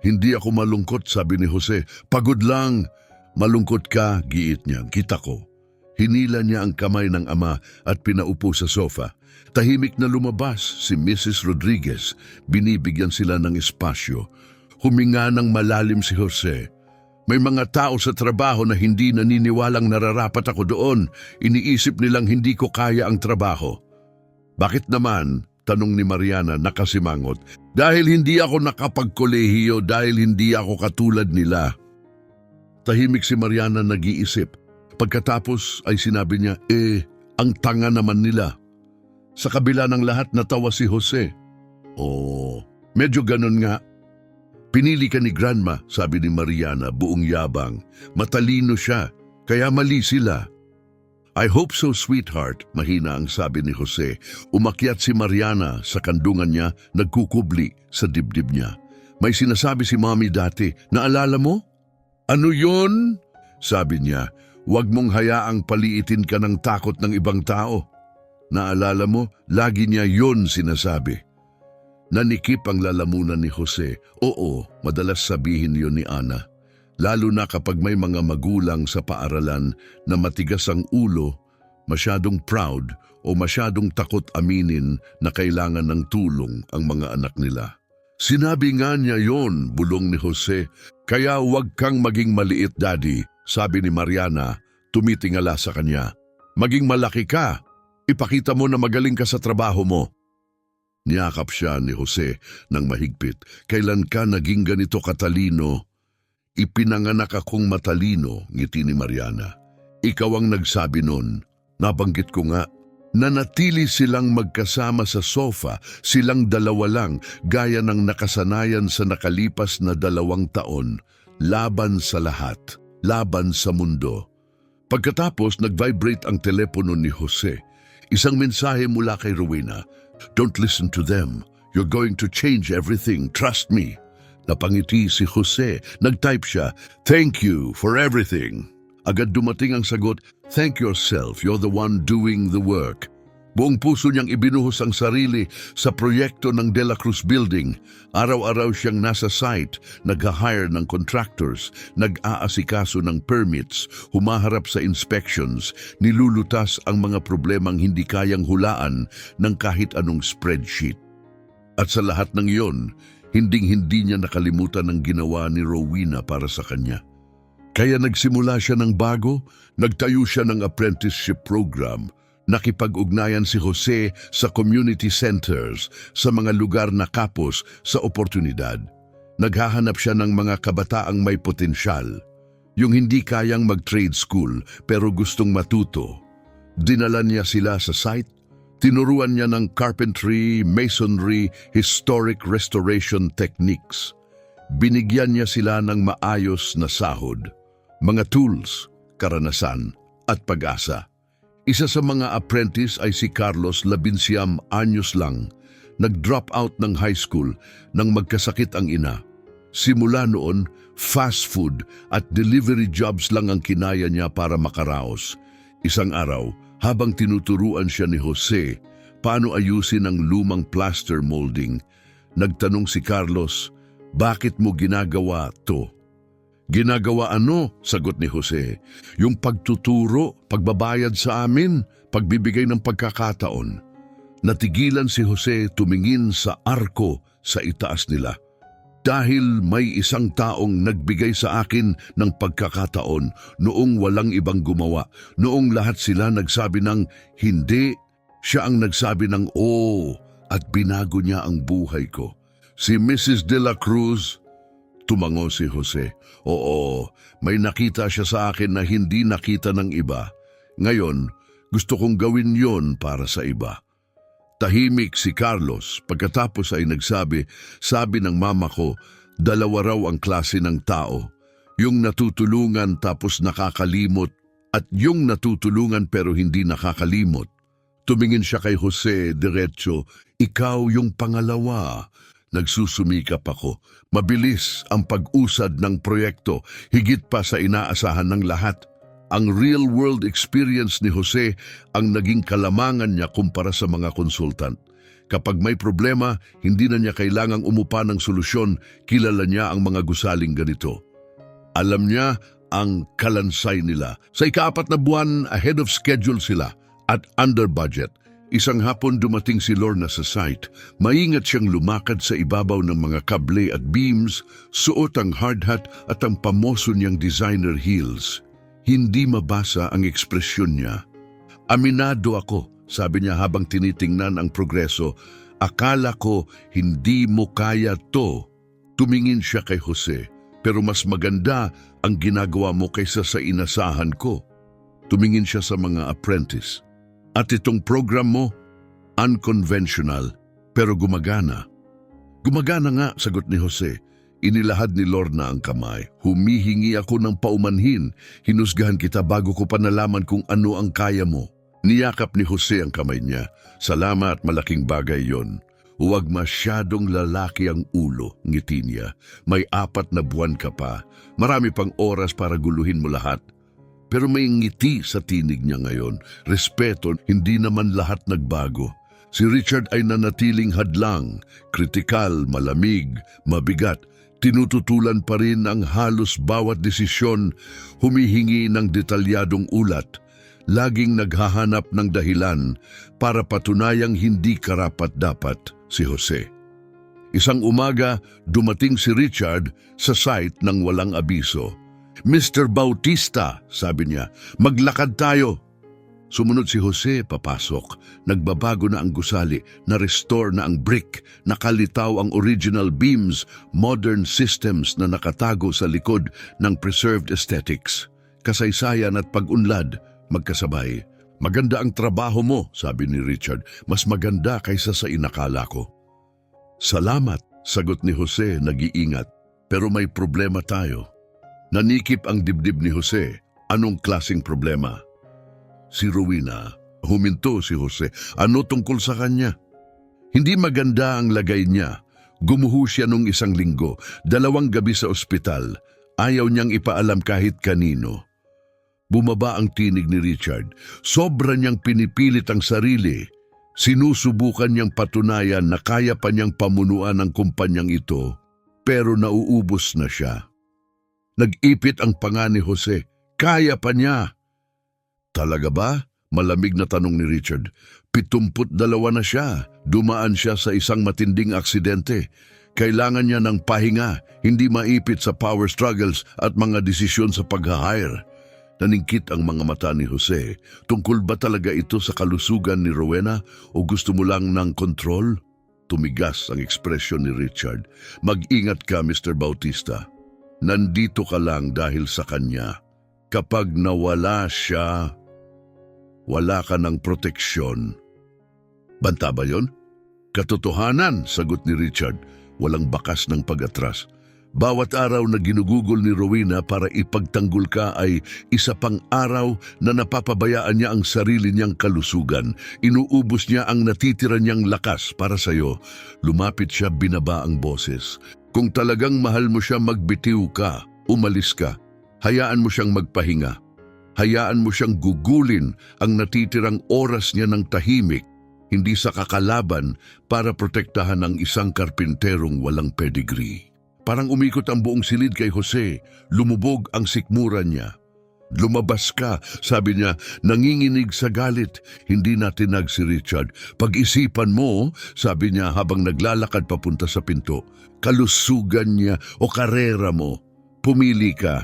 Hindi ako malungkot, sabi ni Jose. Pagod lang. Malungkot ka, giit niya. Kita ko. Hinila niya ang kamay ng ama at pinaupo sa sofa. Tahimik na lumabas si Mrs. Rodriguez. Binibigyan sila ng espasyo. Huminga ng malalim si Jose. May mga tao sa trabaho na hindi naniniwalang nararapat ako doon. Iniisip nilang hindi ko kaya ang trabaho. Bakit naman? Tanong ni Mariana nakasimangot. Dahil hindi ako nakapagkolehiyo, dahil hindi ako katulad nila. Tahimik si Mariana, nag-iisip. Pagkatapos ay sinabi niya, ang tanga naman nila. Sa kabila ng lahat natawa si Jose. Medyo ganun nga. Pinili ka ni Grandma, sabi ni Mariana, buong yabang. Matalino siya, kaya mali sila. I hope so, sweetheart, mahina ang sabi ni Jose. Umakyat si Mariana sa kandungan niya, nagkukubli sa dibdib niya. May sinasabi si Mommy dati, naalala mo? Ano yun? Sabi niya, huwag mong hayaang paliitin ka ng takot ng ibang tao. Naalala mo, lagi niya yun sinasabi. Nanikip ang lalamunan ni Jose. Oo, madalas sabihin yun ni Ana. Lalo na kapag may mga magulang sa paaralan na matigas ang ulo, masyadong proud o masyadong takot aminin na kailangan ng tulong ang mga anak nila. Sinabi nga niya yon, bulong ni Jose. Kaya huwag kang maging maliit, Daddy, sabi ni Mariana, tumitingala sa kanya. Maging malaki ka. Ipakita mo na magaling ka sa trabaho mo. Niyakap siya ni Jose ng mahigpit. Kailan ka naging ganito katalino? Ipinanganak akong matalino, ngiti ni Mariana. Ikaw ang nagsabi nun. Nabanggit ko nga. Nanatili silang magkasama sa sofa, silang dalawa lang, gaya ng nakasanayan sa nakalipas na 2 taon. Laban sa lahat, laban sa mundo. Pagkatapos, nag-vibrate ang telepono ni Jose. Isang mensahe mula kay Rowena. Don't listen to them. You're going to change everything. Trust me. Napangiti si Jose. Nag-type siya, thank you for everything. Agad dumating ang sagot, thank yourself. You're the one doing the work. Buong puso niyang ibinuhos ang sarili sa proyekto ng De La Cruz Building. Araw-araw siyang nasa site, nag-hire ng contractors, nag-aasikaso ng permits, humaharap sa inspections, nilulutas ang mga problemang hindi kayang hulaan ng kahit anong spreadsheet. At sa lahat ng iyon, hinding-hindi niya nakalimutan ang ginawa ni Rowena para sa kanya. Kaya nagsimula siya ng bago, nagtayo siya ng apprenticeship program. Nakipag-ugnayan si Jose sa community centers, sa mga lugar na kapos sa oportunidad. Naghahanap siya ng mga kabataang may potensyal, yung hindi kayang mag-trade school pero gustong matuto. Dinala niya sila sa site, Tinuruan niya ng carpentry, masonry, historic restoration techniques. Binigyan niya sila ng maayos na sahod, mga tools, karanasan at pag-asa. Isa sa mga apprentice ay si Carlos, 19 anyos lang. Nag-drop out ng high school nang magkasakit ang ina. Simula noon, fast food at delivery jobs lang ang kinaya niya para makaraos. Isang araw, habang tinuturuan siya ni Jose paano ayusin ang lumang plaster molding, nagtanong si Carlos, "Bakit mo ginagawa to?" "Ginagawa ano?" sagot ni Jose. "Yung pagtuturo, pagbabayad sa amin, pagbibigay ng pagkakataon." Natigilan si Jose tumingin sa arko sa itaas nila. "Dahil may isang taong nagbigay sa akin ng pagkakataon noong walang ibang gumawa, noong lahat sila nagsabi ng hindi, siya ang nagsabi ng oo at binago niya ang buhay ko." "Si Mrs. De La Cruz?" Tumango si Jose. "Oo, may nakita siya sa akin na hindi nakita ng iba. Ngayon, gusto kong gawin yon para sa iba." Tahimik si Carlos pagkatapos ay nagsabi, "Sabi ng mama ko, dalawa raw ang klase ng tao. Yung natutulungan tapos nakakalimot at yung natutulungan pero hindi nakakalimot." Tumingin siya kay Jose diretso, "Ikaw yung pangalawa." Nagsusumikap ako. Mabilis ang pag-usad ng proyekto, higit pa sa inaasahan ng lahat. Ang real-world experience ni Jose ang naging kalamangan niya kumpara sa mga konsultant. Kapag may problema, hindi na niya kailangang umupa ng solusyon, kilala niya ang mga gusaling ganito. Alam niya ang kalansay nila. Sa ika-4 na buwan, ahead of schedule sila at under budget. Isang hapon dumating si Lorna sa site. Maingat siyang lumakad sa ibabaw ng mga kable at beams, suot ang hard hat at ang pamoso niyang designer heels. Hindi mabasa ang ekspresyon niya. "Aminado ako," sabi niya habang tinitingnan ang progreso. "Akala ko hindi mo kaya to." Tumingin siya kay Jose. "Pero mas maganda ang ginagawa mo kaysa sa inasahan ko." Tumingin siya sa mga apprentice. "At itong program mo, unconventional, pero gumagana." "Gumagana nga," sagot ni Jose. Inilahad ni Lorna ang kamay. "Humihingi ako ng paumanhin. Hinusgahan kita bago ko pa nalaman kung ano ang kaya mo." Niyakap ni Jose ang kamay niya. "Salamat, malaking bagay yon. Huwag masyadong lalaki ang ulo," ngiti niya. "May 4 na buwan ka pa. Marami pang oras para guluhin mo lahat." Pero may ngiti sa tinig niya ngayon. Respeto, hindi naman lahat nagbago. Si Richard ay nanatiling hadlang, kritikal, malamig, mabigat. Tinututulan pa rin ang halos bawat desisyon, humihingi ng detalyadong ulat. Laging naghahanap ng dahilan para patunayang hindi karapat-dapat si Jose. Isang umaga, dumating si Richard sa site ng walang abiso. "Mr. Bautista," sabi niya, "maglakad tayo." Sumunod si Jose, papasok. Nagbabago na ang gusali, na-restore na ang brick, nakalitaw ang original beams, modern systems na nakatago sa likod ng preserved aesthetics. Kasaysayan at pag-unlad, magkasabay. "Maganda ang trabaho mo," sabi ni Richard. "Mas maganda kaysa sa inakala ko." "Salamat," sagot ni Jose, nag-iingat. "Pero may problema tayo." Nanikip ang dibdib ni Jose. Anong klaseng problema? Si Rowena. Huminto si Jose. Ano tungkol sa kanya? Hindi maganda ang lagay niya. Gumuho siya nung 1 linggo, 2 gabi sa ospital. Ayaw niyang ipaalam kahit kanino. Bumaba ang tinig ni Richard. Sobra niyang pinipilit ang sarili. Sinusubukan niyang patunayan na kaya pa niyang pamunuan ang kumpanyang ito, pero nauubos na siya. Nag-ipit ang panga ni Jose. Kaya pa niya. Talaga ba? Malamig na tanong ni Richard. 72 na siya. Dumaan siya sa isang matinding aksidente. Kailangan niya ng pahinga, hindi maipit sa power struggles at mga desisyon sa pag-hire. Naningkit ang mga mata ni Jose. Tungkol ba talaga ito sa kalusugan ni Rowena o gusto mo lang ng kontrol? Tumigas ang ekspresyon ni Richard. Mag-ingat ka, Mr. Bautista. Nandito ka lang dahil sa kanya. Kapag nawala siya, wala ka ng proteksyon. Banta ba yon? Katotohanan, sagot ni Richard, walang bakas ng pag-atras. Bawat araw na ginugugol ni Rowena para ipagtanggol ka ay isa pang araw na napapabayaan niya ang sarili niyang kalusugan. Inuubos niya ang natitira niyang lakas para sa'yo. Lumapit siya, binaba ang boses. Kung talagang mahal mo siya, magbitiw ka, umalis ka. Hayaan mo siyang magpahinga. Hayaan mo siyang gugulin ang natitirang oras niya ng tahimik, hindi sa kakalaban para protektahan ang isang karpinterong walang pedigree. Parang umikot ang buong silid kay Jose, lumubog ang sikmura niya. Lumabas ka, sabi niya, nanginginig sa galit. Hindi na tinag si Richard. Pag-isipan mo, sabi niya habang naglalakad papunta sa pinto, kalusugan niya o karera mo. Pumili ka.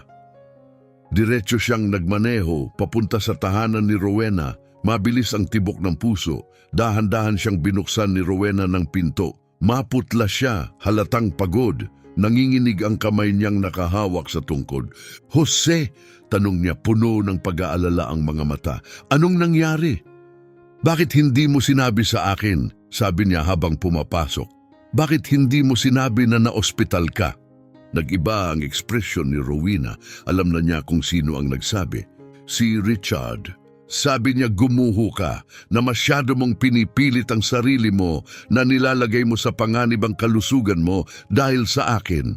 Diretso siyang nagmaneho papunta sa tahanan ni Rowena. Mabilis ang tibok ng puso. Dahan-dahan siyang binuksan ni Rowena ng pinto. Maputla siya, halatang pagod. Nanginginig ang kamay niyang nakahawak sa tungkod. Jose, tanong niya, puno ng pag-aalala ang mga mata. Anong nangyari? Bakit hindi mo sinabi sa akin? Sabi niya habang pumapasok. Bakit hindi mo sinabi na na-ospital ka? Nag-iba ang ekspresyon ni Rowena. Alam na niya kung sino ang nagsabi. Si Richard. Sabi niya gumuho ka, na masyado mong pinipilit ang sarili mo, na nilalagay mo sa panganib ang kalusugan mo dahil sa akin.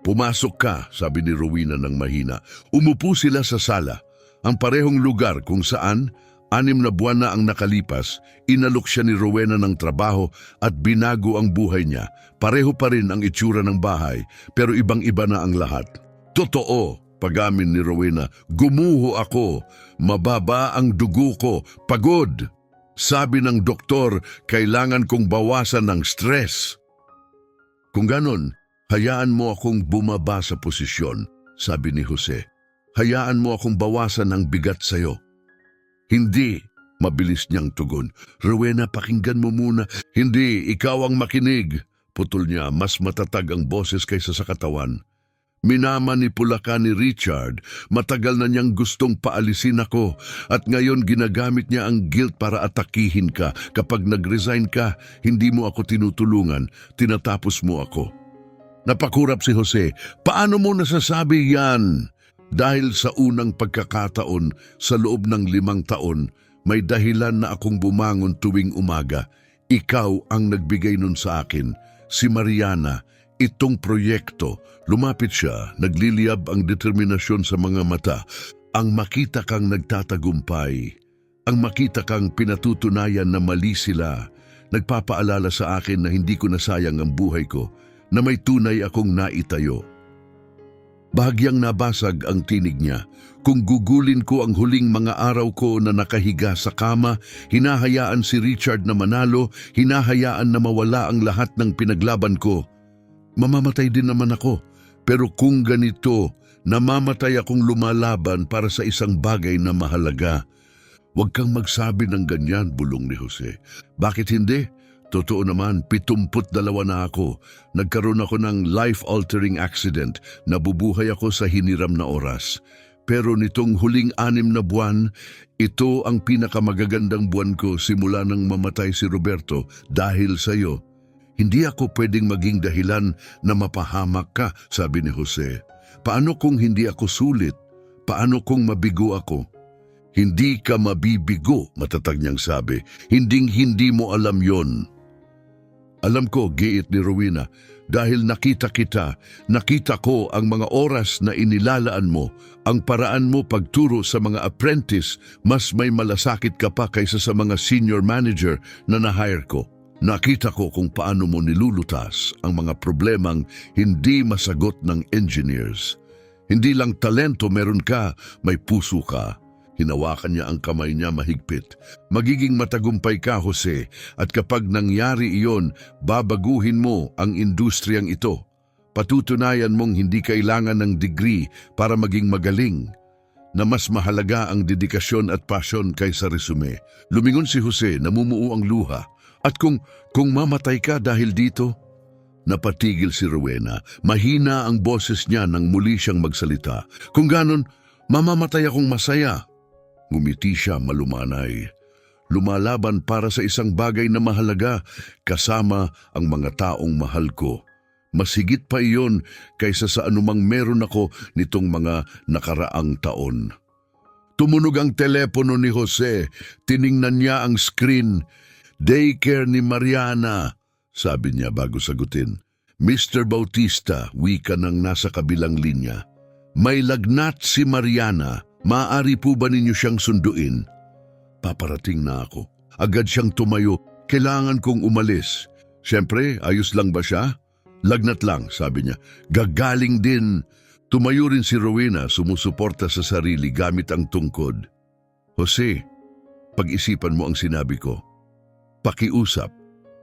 Pumasok ka, sabi ni Rowena ng mahina. Umupo sila sa sala, ang parehong lugar kung saan 6 na buwan na ang nakalipas, inalok siya ni Rowena ng trabaho at binago ang buhay niya. Pareho pa rin ang itsura ng bahay, pero ibang-iba na ang lahat. Totoo, pag-amin ni Rowena, gumuho ako, mababa ang dugo ko, pagod. Sabi ng doktor, kailangan kong bawasan ng stress. Kung ganon, hayaan mo akong bumaba sa posisyon, sabi ni Jose. Hayaan mo akong bawasan ang bigat sa'yo. Hindi, mabilis niyang tugon. Rowena, pakinggan mo muna. Hindi, ikaw ang makinig. Putol niya, mas matatag ang boses kaysa sa katawan. Minamanipula ka ni Richard. Matagal na niyang gustong paalisin ako at ngayon ginagamit niya ang guilt para atakihin ka. Kapag nag-resign ka, hindi mo ako tinutulungan, tinatapos mo ako. Napakurap si Jose. Paano mo nasasabi yan? Dahil sa unang pagkakataon sa loob ng 5 taon, may dahilan na akong bumangon tuwing umaga. Ikaw ang nagbigay nun sa akin, si Mariana. Itong proyekto, lumapit siya, nagliliyab ang determinasyon sa mga mata. Ang makita kang nagtatagumpay, ang makita kang pinatutunayan na mali sila, nagpapaalala sa akin na hindi ko nasayang ang buhay ko, na may tunay akong naitayo. Bahagyang nabasag ang tinig niya. Kung gugulin ko ang huling mga araw ko na nakahiga sa kama, hinahayaan si Richard na manalo, hinahayaan na mawala ang lahat ng pinaglaban ko. Mamamatay din naman ako, pero kung ganito, namamatay akong lumalaban para sa isang bagay na mahalaga. Huwag kang magsabi ng ganyan, bulong ni Jose. Bakit hindi? Totoo naman, 72 na ako. Nagkaroon ako ng life-altering accident. Nabubuhay ako sa hiniram na oras. Pero nitong huling 6 na buwan, ito ang pinakamagagandang buwan ko simula nang mamatay si Roberto dahil sa iyo. Hindi ako pwedeng maging dahilan na mapahamak ka, sabi ni Jose. Paano kung hindi ako sulit? Paano kung mabigo ako? Hindi ka mabibigo, matatag niyang sabi. Hindi mo alam yon. Alam ko, giit ni Rowena, dahil nakita kita, nakita ko ang mga oras na inilalaan mo, ang paraan mo pagturo sa mga apprentice, mas may malasakit ka pa kaysa sa mga senior manager na na-hire ko. Nakita ko kung paano mo nilulutas ang mga problemang hindi masagot ng engineers. Hindi lang talento meron ka, may puso ka. Hinawakan niya ang kamay niya mahigpit. Magiging matagumpay ka, Jose, at kapag nangyari iyon, babaguhin mo ang industriyang ito. Patutunayan mong hindi kailangan ng degree para maging magaling, na mas mahalaga ang dedikasyon at passion kaysa resume. Lumingon si Jose, namumuo ang luha. At kung mamatay ka dahil dito? Napatigil si Rowena. Mahina ang boses niya nang muli siyang magsalita. Kung ganon, mamamatay akong masaya. Ngumiti siya malumanay. lumalaban para sa isang bagay na mahalaga kasama ang mga taong mahal ko. Mas higit pa iyon kaysa sa anumang meron ako nitong mga nakaraang taon. Tumunog ang telepono ni Jose. Tiningnan niya ang screen. Daycare ni Mariana, sabi niya bago sagutin. Mr. Bautista, wika ng nasa kabilang linya. May lagnat si Mariana. Maaari po ba ninyo siyang sunduin? Paparating na ako. Agad siyang tumayo. Kailangan kong umalis. Siyempre, ayos lang ba siya? Lagnat lang, sabi niya. Gagaling din. Tumayo rin si Rowena, sumusuporta sa sarili gamit ang tungkod. Jose, pag-isipan mo ang sinabi ko. Pakiusap.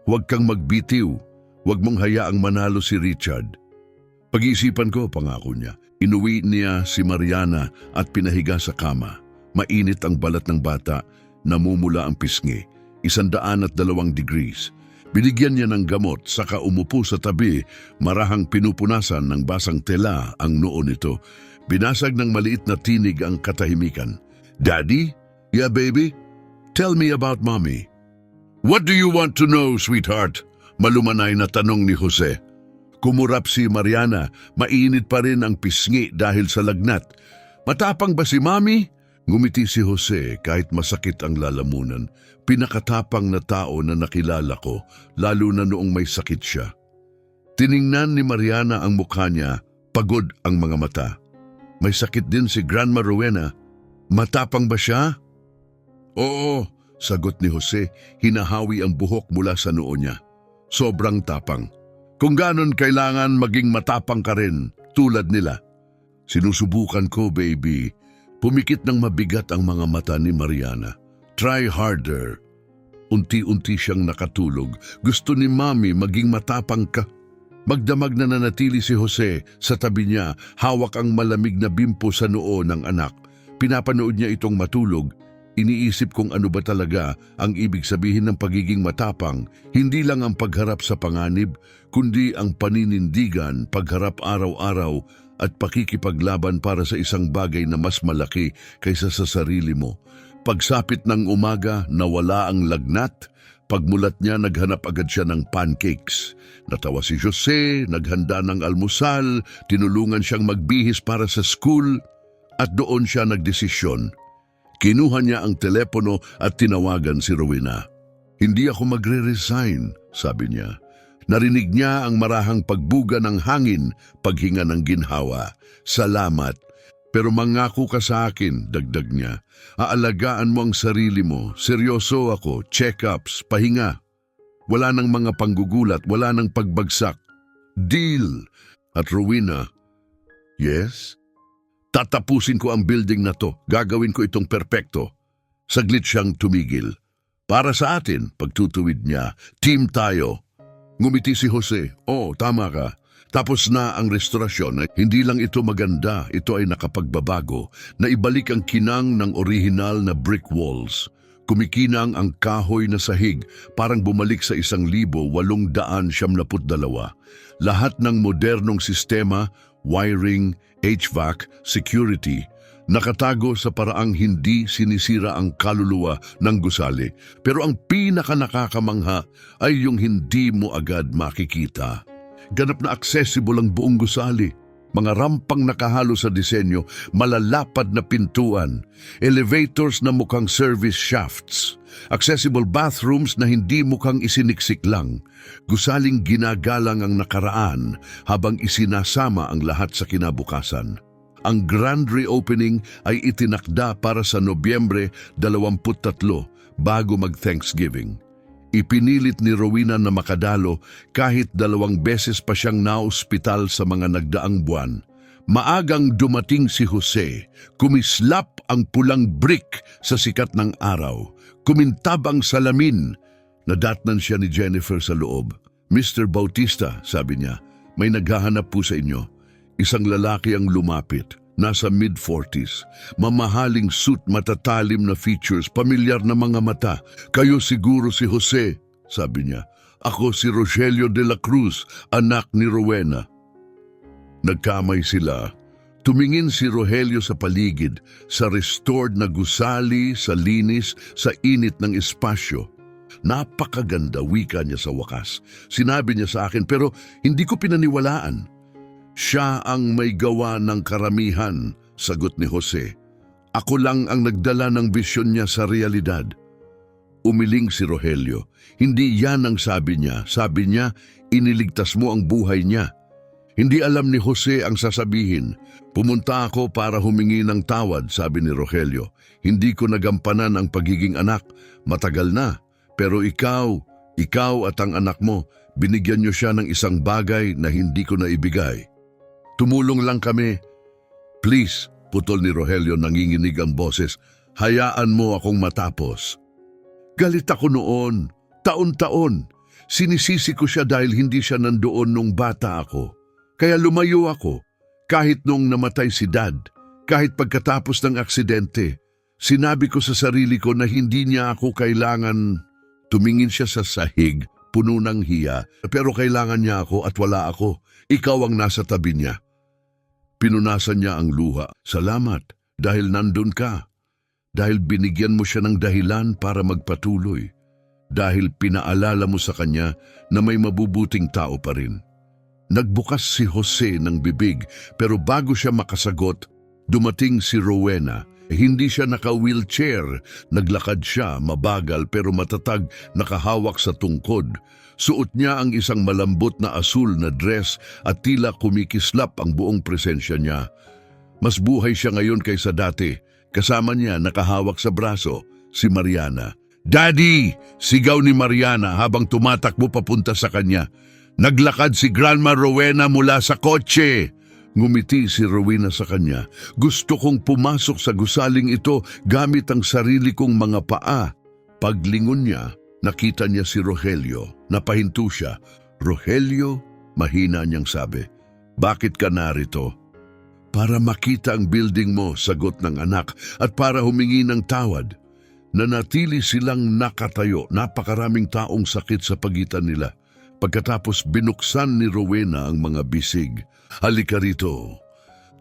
Huwag kang magbitiw. Huwag mong hayaang manalo si Richard. Pag-iisipan ko, pangako niya. Inuwi niya si Mariana at pinahiga sa kama. Mainit ang balat ng bata, namumula ang pisngi, 102 degrees. Binigyan niya ng gamot, saka umupo sa tabi, marahang pinupunasan ng basang tela ang noo nito. Binasag ng maliit na tinig ang katahimikan. Daddy? Yeah, baby? Tell me about mommy. What do you want to know, sweetheart? Malumanay na tanong ni Jose. Kumurap si Mariana, mainit pa rin ang pisngi dahil sa lagnat. Matapang ba si Mami? Ngumiti si Jose kahit masakit ang lalamunan. Pinakatapang na tao na nakilala ko, lalo na noong may sakit siya. Tiningnan ni Mariana ang mukha niya, pagod ang mga mata. May sakit din si Grandma Rowena. Matapang ba siya? Oo, sagot ni Jose, hinahawi ang buhok mula sa noo niya. Sobrang tapang. Kung ganon kailangan maging matapang ka rin, tulad nila. Sinusubukan ko, baby. Pumikit ng mabigat ang mga mata ni Mariana. Try harder. Unti-unti siyang nakatulog. Gusto ni Mami maging matapang ka. Magdamag na nanatili si Jose sa tabi niya, hawak ang malamig na bimpo sa noo ng anak. Pinapanood niya itong matulog. Iniisip kung ano ba talaga ang ibig sabihin ng pagiging matapang, hindi lang ang pagharap sa panganib, kundi ang paninindigan, pagharap araw-araw at pakikipaglaban para sa isang bagay na mas malaki kaysa sa sarili mo. Pagsapit ng umaga, nawala ang lagnat. Pagmulat niya, naghanap agad siya ng pancakes. Natawa si Jose, naghanda ng almusal, tinulungan siyang magbihis para sa school, at doon siya nagdesisyon. Kinuha niya ang telepono at tinawagan si Rowena. Hindi ako magre-resign, sabi niya. Narinig niya ang marahang pagbuga ng hangin, paghinga ng ginhawa. Salamat. Pero mangako ka sa akin, dagdag niya. Aalagaan mo ang sarili mo. Seryoso ako, check-ups, pahinga. Wala nang mga panggugulat, wala nang pagbagsak. Deal! At Rowena, yes? Tatapusin ko ang building na to. Gagawin ko itong perpekto. Saglit siyang tumigil. Para sa atin, pagtutuwid niya, team tayo. Ngumiti si Jose. Oh, tama ka. Tapos na ang restorasyon. Hindi lang ito maganda, ito ay nakapagbabago. Naibalik ang kinang ng orihinal na brick walls. Kumikinang ang kahoy na sahig, parang bumalik sa 1,872. Lahat ng modernong sistema, wiring, HVAC, security, nakatago sa paraang hindi sinisira ang kaluluwa ng gusali. Pero ang pinaka-nakakamangha ay yung hindi mo agad makikita. Ganap na accessible ang buong gusali. Mga rampang nakahalo sa disenyo, malalapad na pintuan, elevators na mukhang service shafts, accessible bathrooms na hindi mukhang isiniksik lang. Gusaling ginagalang ang nakaraan habang isinasama ang lahat sa kinabukasan. Ang grand reopening ay itinakda para sa Nobyembre 23 bago mag-Thanksgiving. Ipinilit ni Rowena na makadalo kahit 2 beses pa siyang naospital sa mga nagdaang buwan. Maagang dumating si Jose, kumislap ang pulang brick sa sikat ng araw, kumintab ang salamin. Nadatnan siya ni Jennifer sa loob. Mr. Bautista, sabi niya, may naghahanap po sa inyo. Isang lalaki ang lumapit. Nasa mid-40s, mamahaling suit, matatalim na features, pamilyar na mga mata. Kayo siguro si Jose, sabi niya. Ako si Rogelio de la Cruz, anak ni Rowena. Nagkamay sila. Tumingin si Rogelio sa paligid, sa restored na gusali, sa linis, sa init ng espasyo. Napakaganda, wika niya sa wakas. Sinabi niya sa akin pero hindi ko pinaniwalaan. Siya ang may gawa ng karamihan, sagot ni Jose. Ako lang ang nagdala ng bisyon niya sa realidad. Umiling si Rogelio. Hindi yan ang sabi niya. Sabi niya, iniligtas mo ang buhay niya. Hindi alam ni Jose ang sasabihin. Pumunta ako para humingi ng tawad, sabi ni Rogelio. Hindi ko nagampanan ang pagiging anak. Matagal na. Pero ikaw at ang anak mo, binigyan niyo siya ng isang bagay na hindi ko naibigay. Tumulong lang kami. Please, putol ni Rogelio, nanginginig ang boses. Hayaan mo akong matapos. Galit ako noon, taon-taon. Sinisisi ko siya dahil hindi siya nandoon nung bata ako. Kaya lumayo ako, kahit nung namatay si Dad, kahit pagkatapos ng aksidente. Sinabi ko sa sarili ko na hindi niya ako kailangan. Tumingin siya sa sahig, puno ng hiya, pero kailangan niya ako at wala ako. Ikaw ang nasa tabi niya. Pinunasan niya ang luha. Salamat, dahil nandun ka. Dahil binigyan mo siya ng dahilan para magpatuloy. Dahil pinaalala mo sa kanya na may mabubuting tao pa rin. Nagbukas si Jose ng bibig pero bago siya makasagot, dumating si Rowena. Hindi siya naka-wheelchair. Naglakad siya, mabagal pero matatag, nakahawak sa tungkod. Suot niya ang isang malambot na asul na dress at tila kumikislap ang buong presensya niya. Mas buhay siya ngayon kaysa dati. Kasama niya nakahawak sa braso, si Mariana. Daddy! Sigaw ni Mariana habang tumatakbo papunta sa kanya. Naglakad si Grandma Rowena mula sa kotse. Ngumiti si Rowena sa kanya. Gusto kong pumasok sa gusaling ito gamit ang sarili kong mga paa. Paglingon niya, nakita niya si Rogelio. Napahinto siya. Rogelio, mahina niyang sabi. Bakit ka narito? Para makita ang building mo, sagot ng anak, at para humingi ng tawad. Nanatili silang nakatayo, napakaraming taong sakit sa pagitan nila. Pagkatapos binuksan ni Rowena ang mga bisig. Halika rito.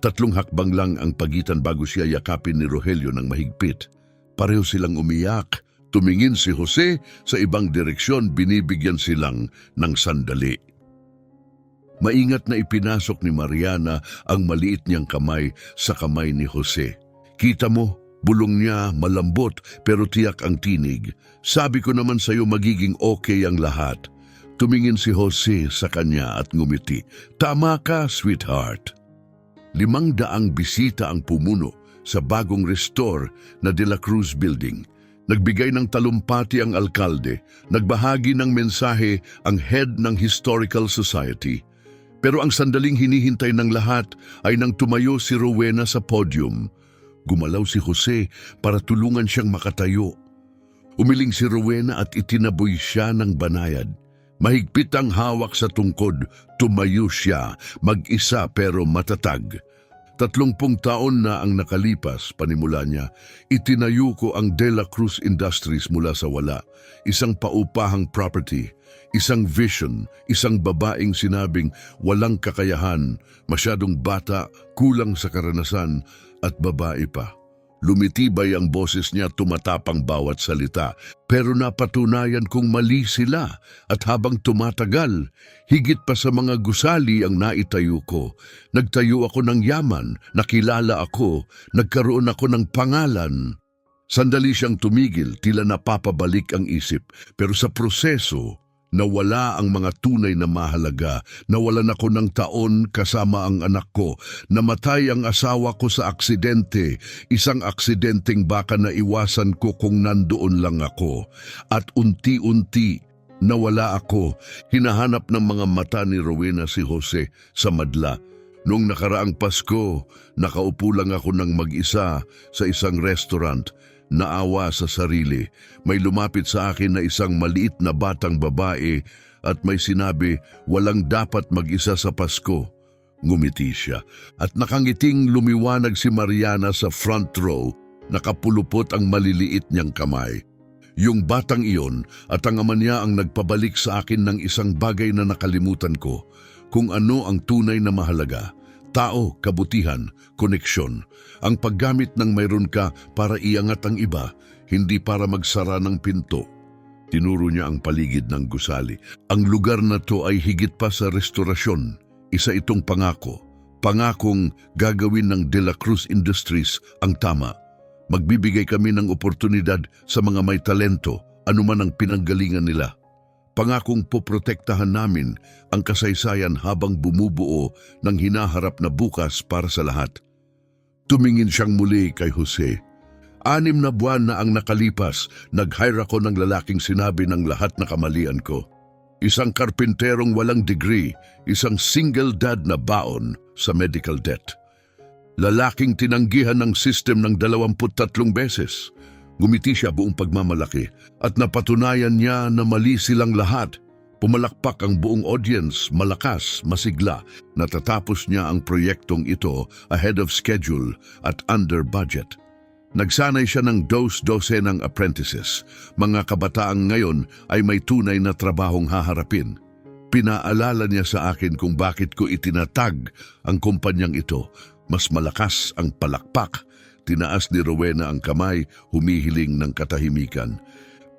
3 hakbang lang ang pagitan bago siya yakapin ni Rogelio ng mahigpit. Pareho silang umiyak. Tumingin si Jose sa ibang direksyon, binibigyan silang ng sandali. Maingat na ipinasok ni Mariana ang maliit niyang kamay sa kamay ni Jose. Kita mo, bulong niya malambot pero tiyak ang tinig. Sabi ko naman sa'yo magiging okay ang lahat. Tumingin si Jose sa kanya at ngumiti. Tama ka, sweetheart. 500 bisita ang pumuno sa bagong restore na De La Cruz Building. Nagbigay ng talumpati ang alkalde. Nagbahagi ng mensahe ang head ng Historical Society. Pero ang sandaling hinihintay ng lahat ay nang tumayo si Rowena sa podium. Gumalaw si Jose para tulungan siyang makatayo. Umiling si Rowena at itinaboy siya ng banayad. Mahigpit ang hawak sa tungkod, tumayo siya, mag-isa pero matatag. 30 taon na ang nakalipas, panimula niya, itinayo ko ang De La Cruz Industries mula sa wala. Isang paupahang property, isang vision, isang babaeng sinabing walang kakayahan, masyadong bata, kulang sa karanasan at babae pa. Lumitibay ang boses niya, tumatapang bawat salita. Pero napatunayan kong mali sila at habang tumatagal, higit pa sa mga gusali ang naitayo ko. Nagtayo ako ng yaman, nakilala ako, nagkaroon ako ng pangalan. Sandali siyang tumigil, tila napapabalik ang isip. Pero sa proseso, nawala ang mga tunay na mahalaga. Nawalan ako ng taon kasama ang anak ko. Namatay ang asawa ko sa aksidente. Isang aksidenteng baka naiwasan ko kung nandoon lang ako. At unti-unti, nawala ako. Hinahanap ng mga mata ni Rowena si Jose sa madla. Noong nakaraang Pasko, nakaupo lang ako ng mag-isa sa isang restaurant. Naawa sa sarili. May lumapit sa akin na isang maliit na batang babae at may sinabi, walang dapat mag-isa sa Pasko. Ngumiti siya at nakangiting lumiwanag si Mariana sa front row, nakapulupot ang maliliit niyang kamay. Yung batang iyon at ang ama niya ang nagpabalik sa akin ng isang bagay na nakalimutan ko, kung ano ang tunay na mahalaga. Tao, kabutihan, koneksyon. Ang paggamit ng mayroon ka para iangat ang iba, hindi para magsara ng pinto. Tinuro niya ang paligid ng gusali. Ang lugar na to ay higit pa sa restorasyon. Isa itong pangako. Pangakong gagawin ng De La Cruz Industries ang tama. Magbibigay kami ng oportunidad sa mga may talento, anuman ang pinanggalingan nila. Pangakong poprotektahan namin ang kasaysayan habang bumubuo ng hinaharap na bukas para sa lahat. Tumingin siyang muli kay Jose. 6 na buwan na ang nakalipas, nag-hire ako ng lalaking sinabi ng lahat na kamalian ko. Isang karpinterong walang degree, isang single dad na baon sa medical debt. Lalaking tinanggihan ng system ng 23 beses. Gumiti siya buong pagmamalaki at napatunayan niya na mali silang lahat. Pumalakpak ang buong audience, malakas, masigla. Natatapos niya ang proyektong ito ahead of schedule at under budget. Nagsanay siya ng dos-dosenang apprentices. Mga kabataang ngayon ay may tunay na trabahong haharapin. Pinaalala niya sa akin kung bakit ko itinatag ang kumpanyang ito. Mas malakas ang palakpak. Tinaas ni Rowena ang kamay, humihiling ng katahimikan.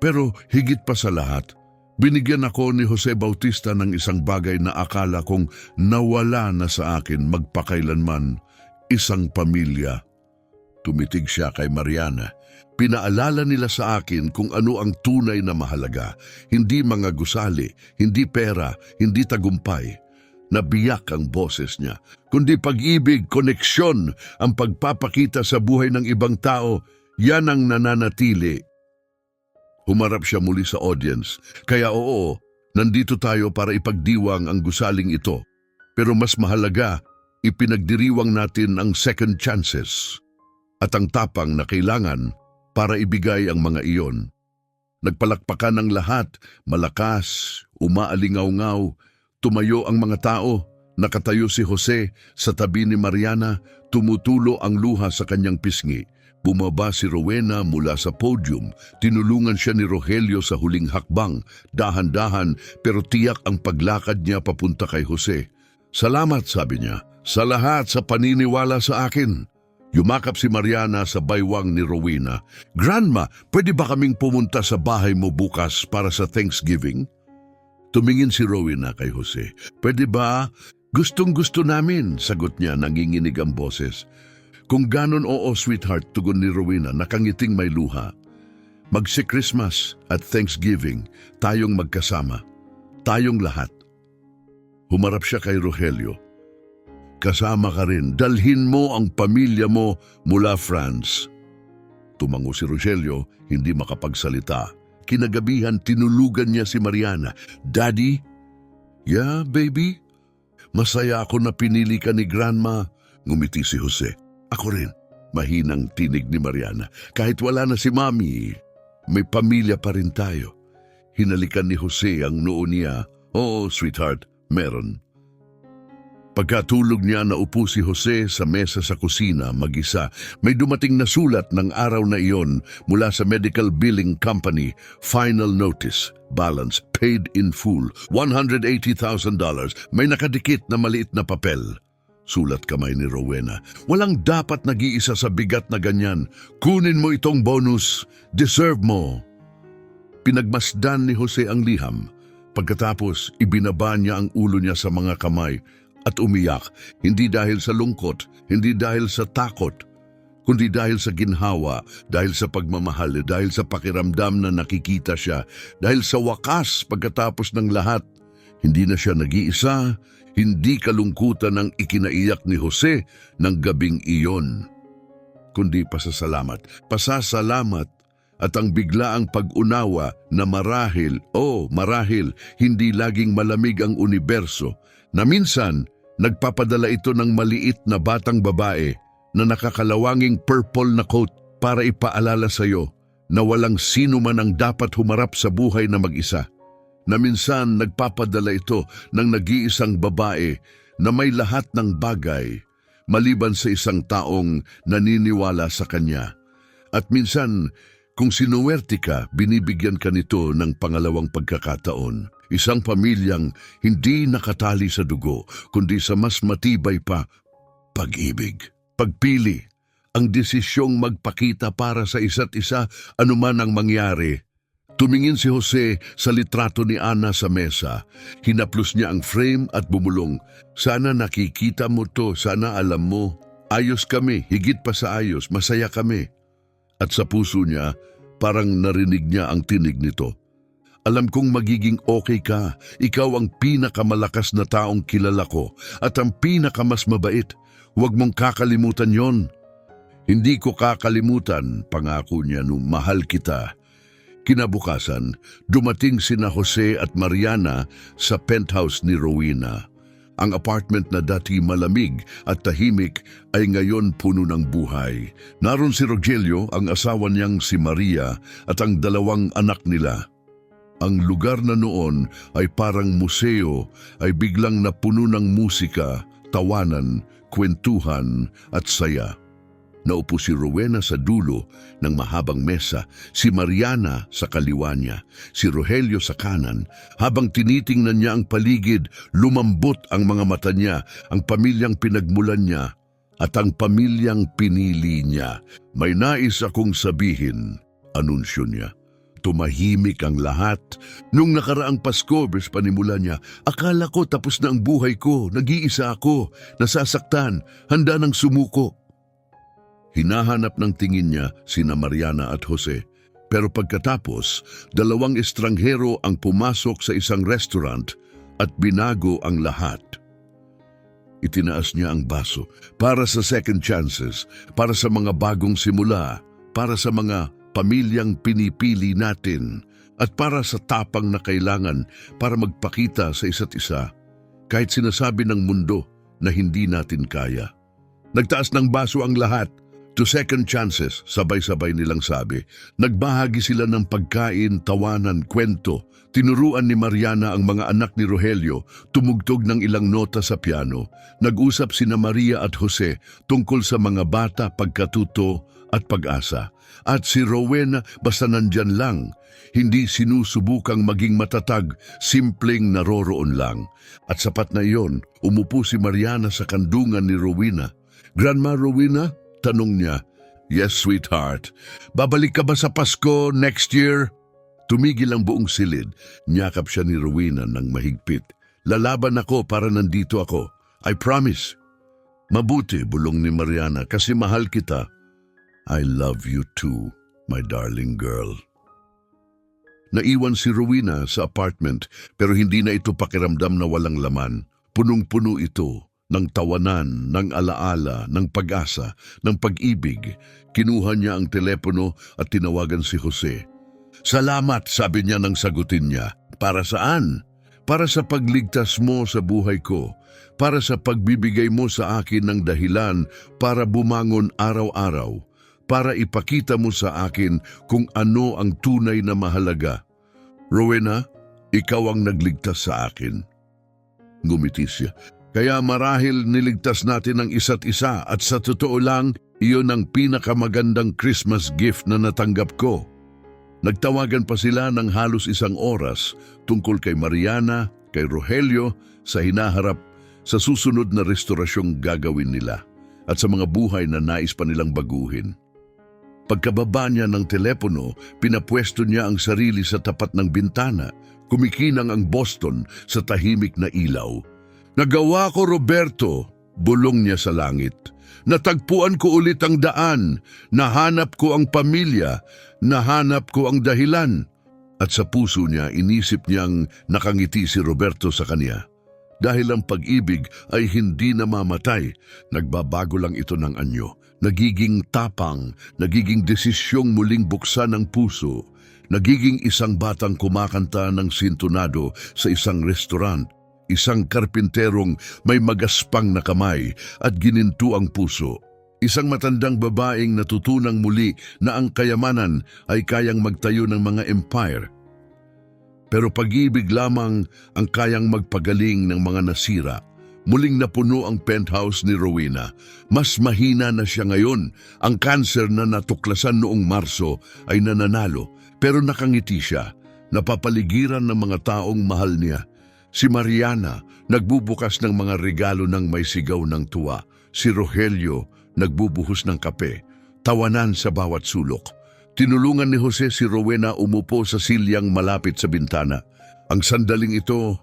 Pero higit pa sa lahat, binigyan ako ni Jose Bautista ng isang bagay na akala kong nawala na sa akin magpakailanman, isang pamilya. Tumitig siya kay Mariana. Pinaalala nila sa akin kung ano ang tunay na mahalaga, hindi mga gusali, hindi pera, hindi tagumpay. Nabiyak ang boses niya, kundi pag-ibig, koneksyon, ang pagpapakita sa buhay ng ibang tao, yan ang nananatili. Humarap siya muli sa audience, kaya oo, nandito tayo para ipagdiwang ang gusaling ito. Pero mas mahalaga, ipinagdiriwang natin ang second chances at ang tapang na kailangan para ibigay ang mga iyon. Nagpalakpakan ng lahat, malakas, umaalingaw-ngaw. Tumayo ang mga tao, nakatayo si Jose sa tabi ni Mariana, tumutulo ang luha sa kanyang pisngi. Bumaba si Rowena mula sa podium, tinulungan siya ni Rogelio sa huling hakbang, dahan-dahan pero tiyak ang paglakad niya papunta kay Jose. Salamat, sabi niya, sa lahat sa paniniwala sa akin. Yumakap si Mariana sa baywang ni Rowena. Grandma, pwede ba kaming pumunta sa bahay mo bukas para sa Thanksgiving? Tumingin si Rowena kay Jose. Pwede ba? Gustong-gusto namin, sagot niya, nanginginig ang boses. Kung ganon oo, sweetheart, tugon ni Rowena, nakangiting may luha. Magsi-Christmas at Thanksgiving, tayong magkasama. Tayong lahat. Humarap siya kay Rogelio. Kasama ka rin, dalhin mo ang pamilya mo mula France. Tumango si Rogelio, hindi makapagsalita. Kinagabihan, tinulugan niya si Mariana. Daddy? Yeah, baby? Masaya ako na pinili ka ni Grandma. Ngumiti si Jose. Ako rin. Mahinang tinig ni Mariana. Kahit wala na si Mami, may pamilya pa rin tayo. Hinalikan ni Jose ang noo niya. Oo, sweetheart, meron. Pagkatulog niya, naupo si Jose sa mesa sa kusina mag-isa. May dumating na sulat ng araw na iyon mula sa Medical Billing Company. Final notice, balance, paid in full, $180,000. May nakadikit na maliit na papel. Sulat kamay ni Rowena. Walang dapat nag-iisa sa bigat na ganyan. Kunin mo itong bonus. Deserve mo. Pinagmasdan ni Jose ang liham. Pagkatapos, ibinaba niya ang ulo niya sa mga kamay at umiyak, hindi dahil sa lungkot, hindi dahil sa takot, kundi dahil sa ginhawa, dahil sa pagmamahal, dahil sa pakiramdam na nakikita siya, dahil sa wakas pagkatapos ng lahat, hindi na siya nag-iisa, hindi kalungkutan ang ikinaiyak ni Jose ng gabing iyon, kundi pasasalamat at ang biglaang pag-unawa na marahil, hindi laging malamig ang universo, na minsan nagpapadala ito ng maliit na batang babae na nakakalawanging purple na coat para ipaalala sa iyo na walang sino man ang dapat humarap sa buhay na mag-isa. Na minsan nagpapadala ito ng nag-iisang babae na may lahat ng bagay maliban sa isang taong naniniwala sa kanya. At minsan, kung sinuwerte ka, binibigyan ka nito ng pangalawang pagkakataon. Isang pamilyang hindi nakatali sa dugo, kundi sa mas matibay pa, pag-ibig, pagpili, ang desisyong magpakita para sa isa't isa anuman ang mangyari. Tumingin si Jose sa litrato ni Ana sa mesa. Hinaplos niya ang frame at bumulong. Sana nakikita mo to, sana alam mo. Ayos kami, higit pa sa ayos, masaya kami. At sa puso niya, parang narinig niya ang tinig nito. Alam kong magiging okay ka. Ikaw ang pinakamalakas na taong kilala ko at ang pinakamas mabait. Huwag mong kakalimutan yon. Hindi ko kakalimutan, pangako niya nung mahal kita. Kinabukasan, dumating sina Jose at Mariana sa penthouse ni Rowena. Ang apartment na dati malamig at tahimik ay ngayon puno ng buhay. Naroon si Rogelio, ang asawa niyang si Maria at ang dalawang anak nila. Ang lugar na noon ay parang museo ay biglang napuno ng musika, tawanan, kwentuhan at saya. Naupo si Rowena sa dulo ng mahabang mesa, si Mariana sa kaliwa niya, si Rogelio sa kanan. Habang tinitingnan niya ang paligid, lumambot ang mga mata niya, ang pamilyang pinagmulan niya at ang pamilyang pinili niya. May nais akong sabihin, anunsyo niya. Tumahimik ang lahat. Nung nakaraang Pasko, panimula niya, akala ko tapos na ang buhay ko, nag-iisa ako, nasasaktan, handa ng sumuko. Hinahanap ng tingin niya sina Mariana at Jose. Pero pagkatapos, dalawang estranghero ang pumasok sa isang restaurant at binago ang lahat. Itinaas niya ang baso para sa second chances, para sa mga bagong simula, para sa mga pamilyang pinipili natin, at para sa tapang na kailangan para magpakita sa isa't isa, kahit sinasabi ng mundo na hindi natin kaya. Nagtaas ng baso ang lahat. To second chances, sabay-sabay nilang sabi. Nagbahagi sila ng pagkain, tawanan, kwento. Tinuruan ni Mariana ang mga anak ni Rogelio, tumugtog ng ilang nota sa piano. Nag-usap sina Maria at Jose tungkol sa mga bata, pagkatuto at pag-asa. At si Rowena basta nandyan lang. Hindi sinusubukang maging matatag, simpleng naroroon lang. At sapat na iyon, umupo si Mariana sa kandungan ni Rowena. Grandma Rowena? Tanong niya. Yes, sweetheart. Babalik ka ba sa Pasko next year? Tumigil ang buong silid. Niyakap siya ni Rowena ng mahigpit. Lalaban ako para nandito ako. I promise. Mabuti, bulong ni Mariana, kasi mahal kita. I love you too, my darling girl. Naiwan si Rowena sa apartment pero hindi na ito pakiramdam na walang laman. Punong-puno ito ng tawanan, ng alaala, ng pag-asa, ng pag-ibig. Kinuha niya ang telepono at tinawagan si Jose. Salamat, sabi niya nang sagutin niya. Para saan? Para sa pagligtas mo sa buhay ko. Para sa pagbibigay mo sa akin ng dahilan para bumangon araw-araw. Para ipakita mo sa akin kung ano ang tunay na mahalaga. Rowena, ikaw ang nagligtas sa akin. Ngumiti siya. Kaya marahil niligtas natin ang isa't isa at sa totoo lang, iyon ang pinakamagandang Christmas gift na natanggap ko. Nagtawagan pa sila ng halos 1 oras tungkol kay Mariana, kay Rogelio, sa hinaharap sa susunod na restorasyong gagawin nila at sa mga buhay na nais pa nilang baguhin. Pagkababa niya ng telepono, pinapwesto niya ang sarili sa tapat ng bintana, kumikinang ang Boston sa tahimik na ilaw. Nagawa ko, Roberto, bulong niya sa langit. Natagpuan ko ulit ang daan, nahanap ko ang pamilya, nahanap ko ang dahilan. At sa puso niya, inisip niyang nakangiti si Roberto sa kanya. Dahil ang pag-ibig ay hindi namamatay, nagbabago lang ito ng anyo. Nagiging tapang, nagiging desisyong muling buksan ang puso, nagiging isang batang kumakanta ng sintonado sa isang restaurant. Isang karpinterong may magaspang na kamay at gininto ang puso. Isang matandang babaeng natutunang muli na ang kayamanan ay kayang magtayo ng mga empire. Pero pag-ibig lamang ang kayang magpagaling ng mga nasira. Muling napuno ang penthouse ni Rowena. Mas mahina na siya ngayon. Ang kanser na natuklasan noong Marso ay nananalo. Pero nakangiti siya. Napapaligiran ng mga taong mahal niya. Si Mariana, nagbubukas ng mga regalo ng may sigaw ng tuwa. si Rogelio nagbubuhos ng kape, tawanan sa bawat sulok. Tinulungan ni Jose si Rowena umupo sa silyang malapit sa bintana. Ang sandaling ito,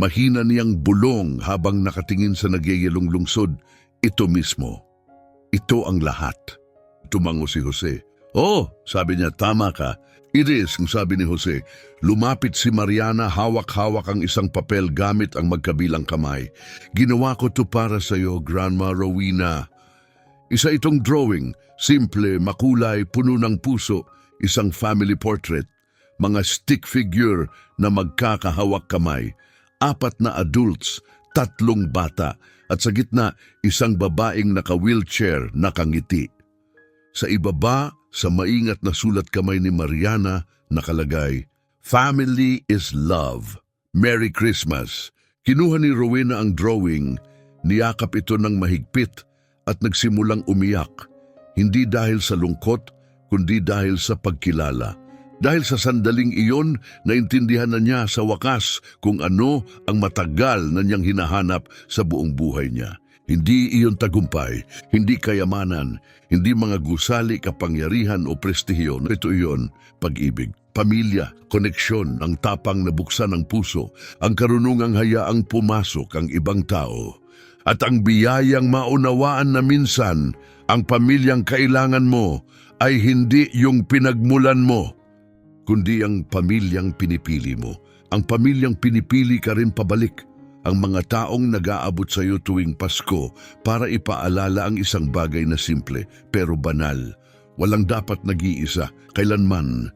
mahina niyang bulong habang nakatingin sa nagyayalong lungsod. Ito mismo. Ito ang lahat. Tumango si Jose. Oh, sabi niya, tama ka. It is, kung sabi ni Jose. Lumapit si Mariana, hawak-hawak ang isang papel gamit ang magkabilang kamay. Ginawa ko to para sa iyo, Grandma Rowena. Isa itong drawing, simple, makulay, puno ng puso, isang family portrait, mga stick figure na magkakahawak kamay, 4 na adults, 3 bata, at sa gitna, isang babaeng naka-wheelchair, nakangiti. Sa ibaba, sa maingat na sulat kamay ni Mariana, nakalagay, Family is love. Merry Christmas. Kinuha ni Rowena ang drawing, niyakap ito ng mahigpit at nagsimulang umiyak, hindi dahil sa lungkot, kundi dahil sa pagkilala. Dahil sa sandaling iyon, naintindihan na niya sa wakas kung ano ang matagal na niyang hinahanap sa buong buhay niya. Hindi iyon tagumpay, hindi kayamanan, hindi mga gusali, kapangyarihan o prestihiyo. Ito iyon, pag-ibig, pamilya, koneksyon, ang tapang na buksan ng puso, ang karunungang hayaang pumasok ang ibang tao. At ang biyayang maunawaan na minsan, ang pamilyang kailangan mo ay hindi yung pinagmulan mo, kundi ang pamilyang pinipili mo. Ang pamilyang pinipili ka rin pabalik. Ang mga taong nag-aabot sa iyo tuwing Pasko para ipaalala ang isang bagay na simple pero banal. Walang dapat nag-iisa, kailanman,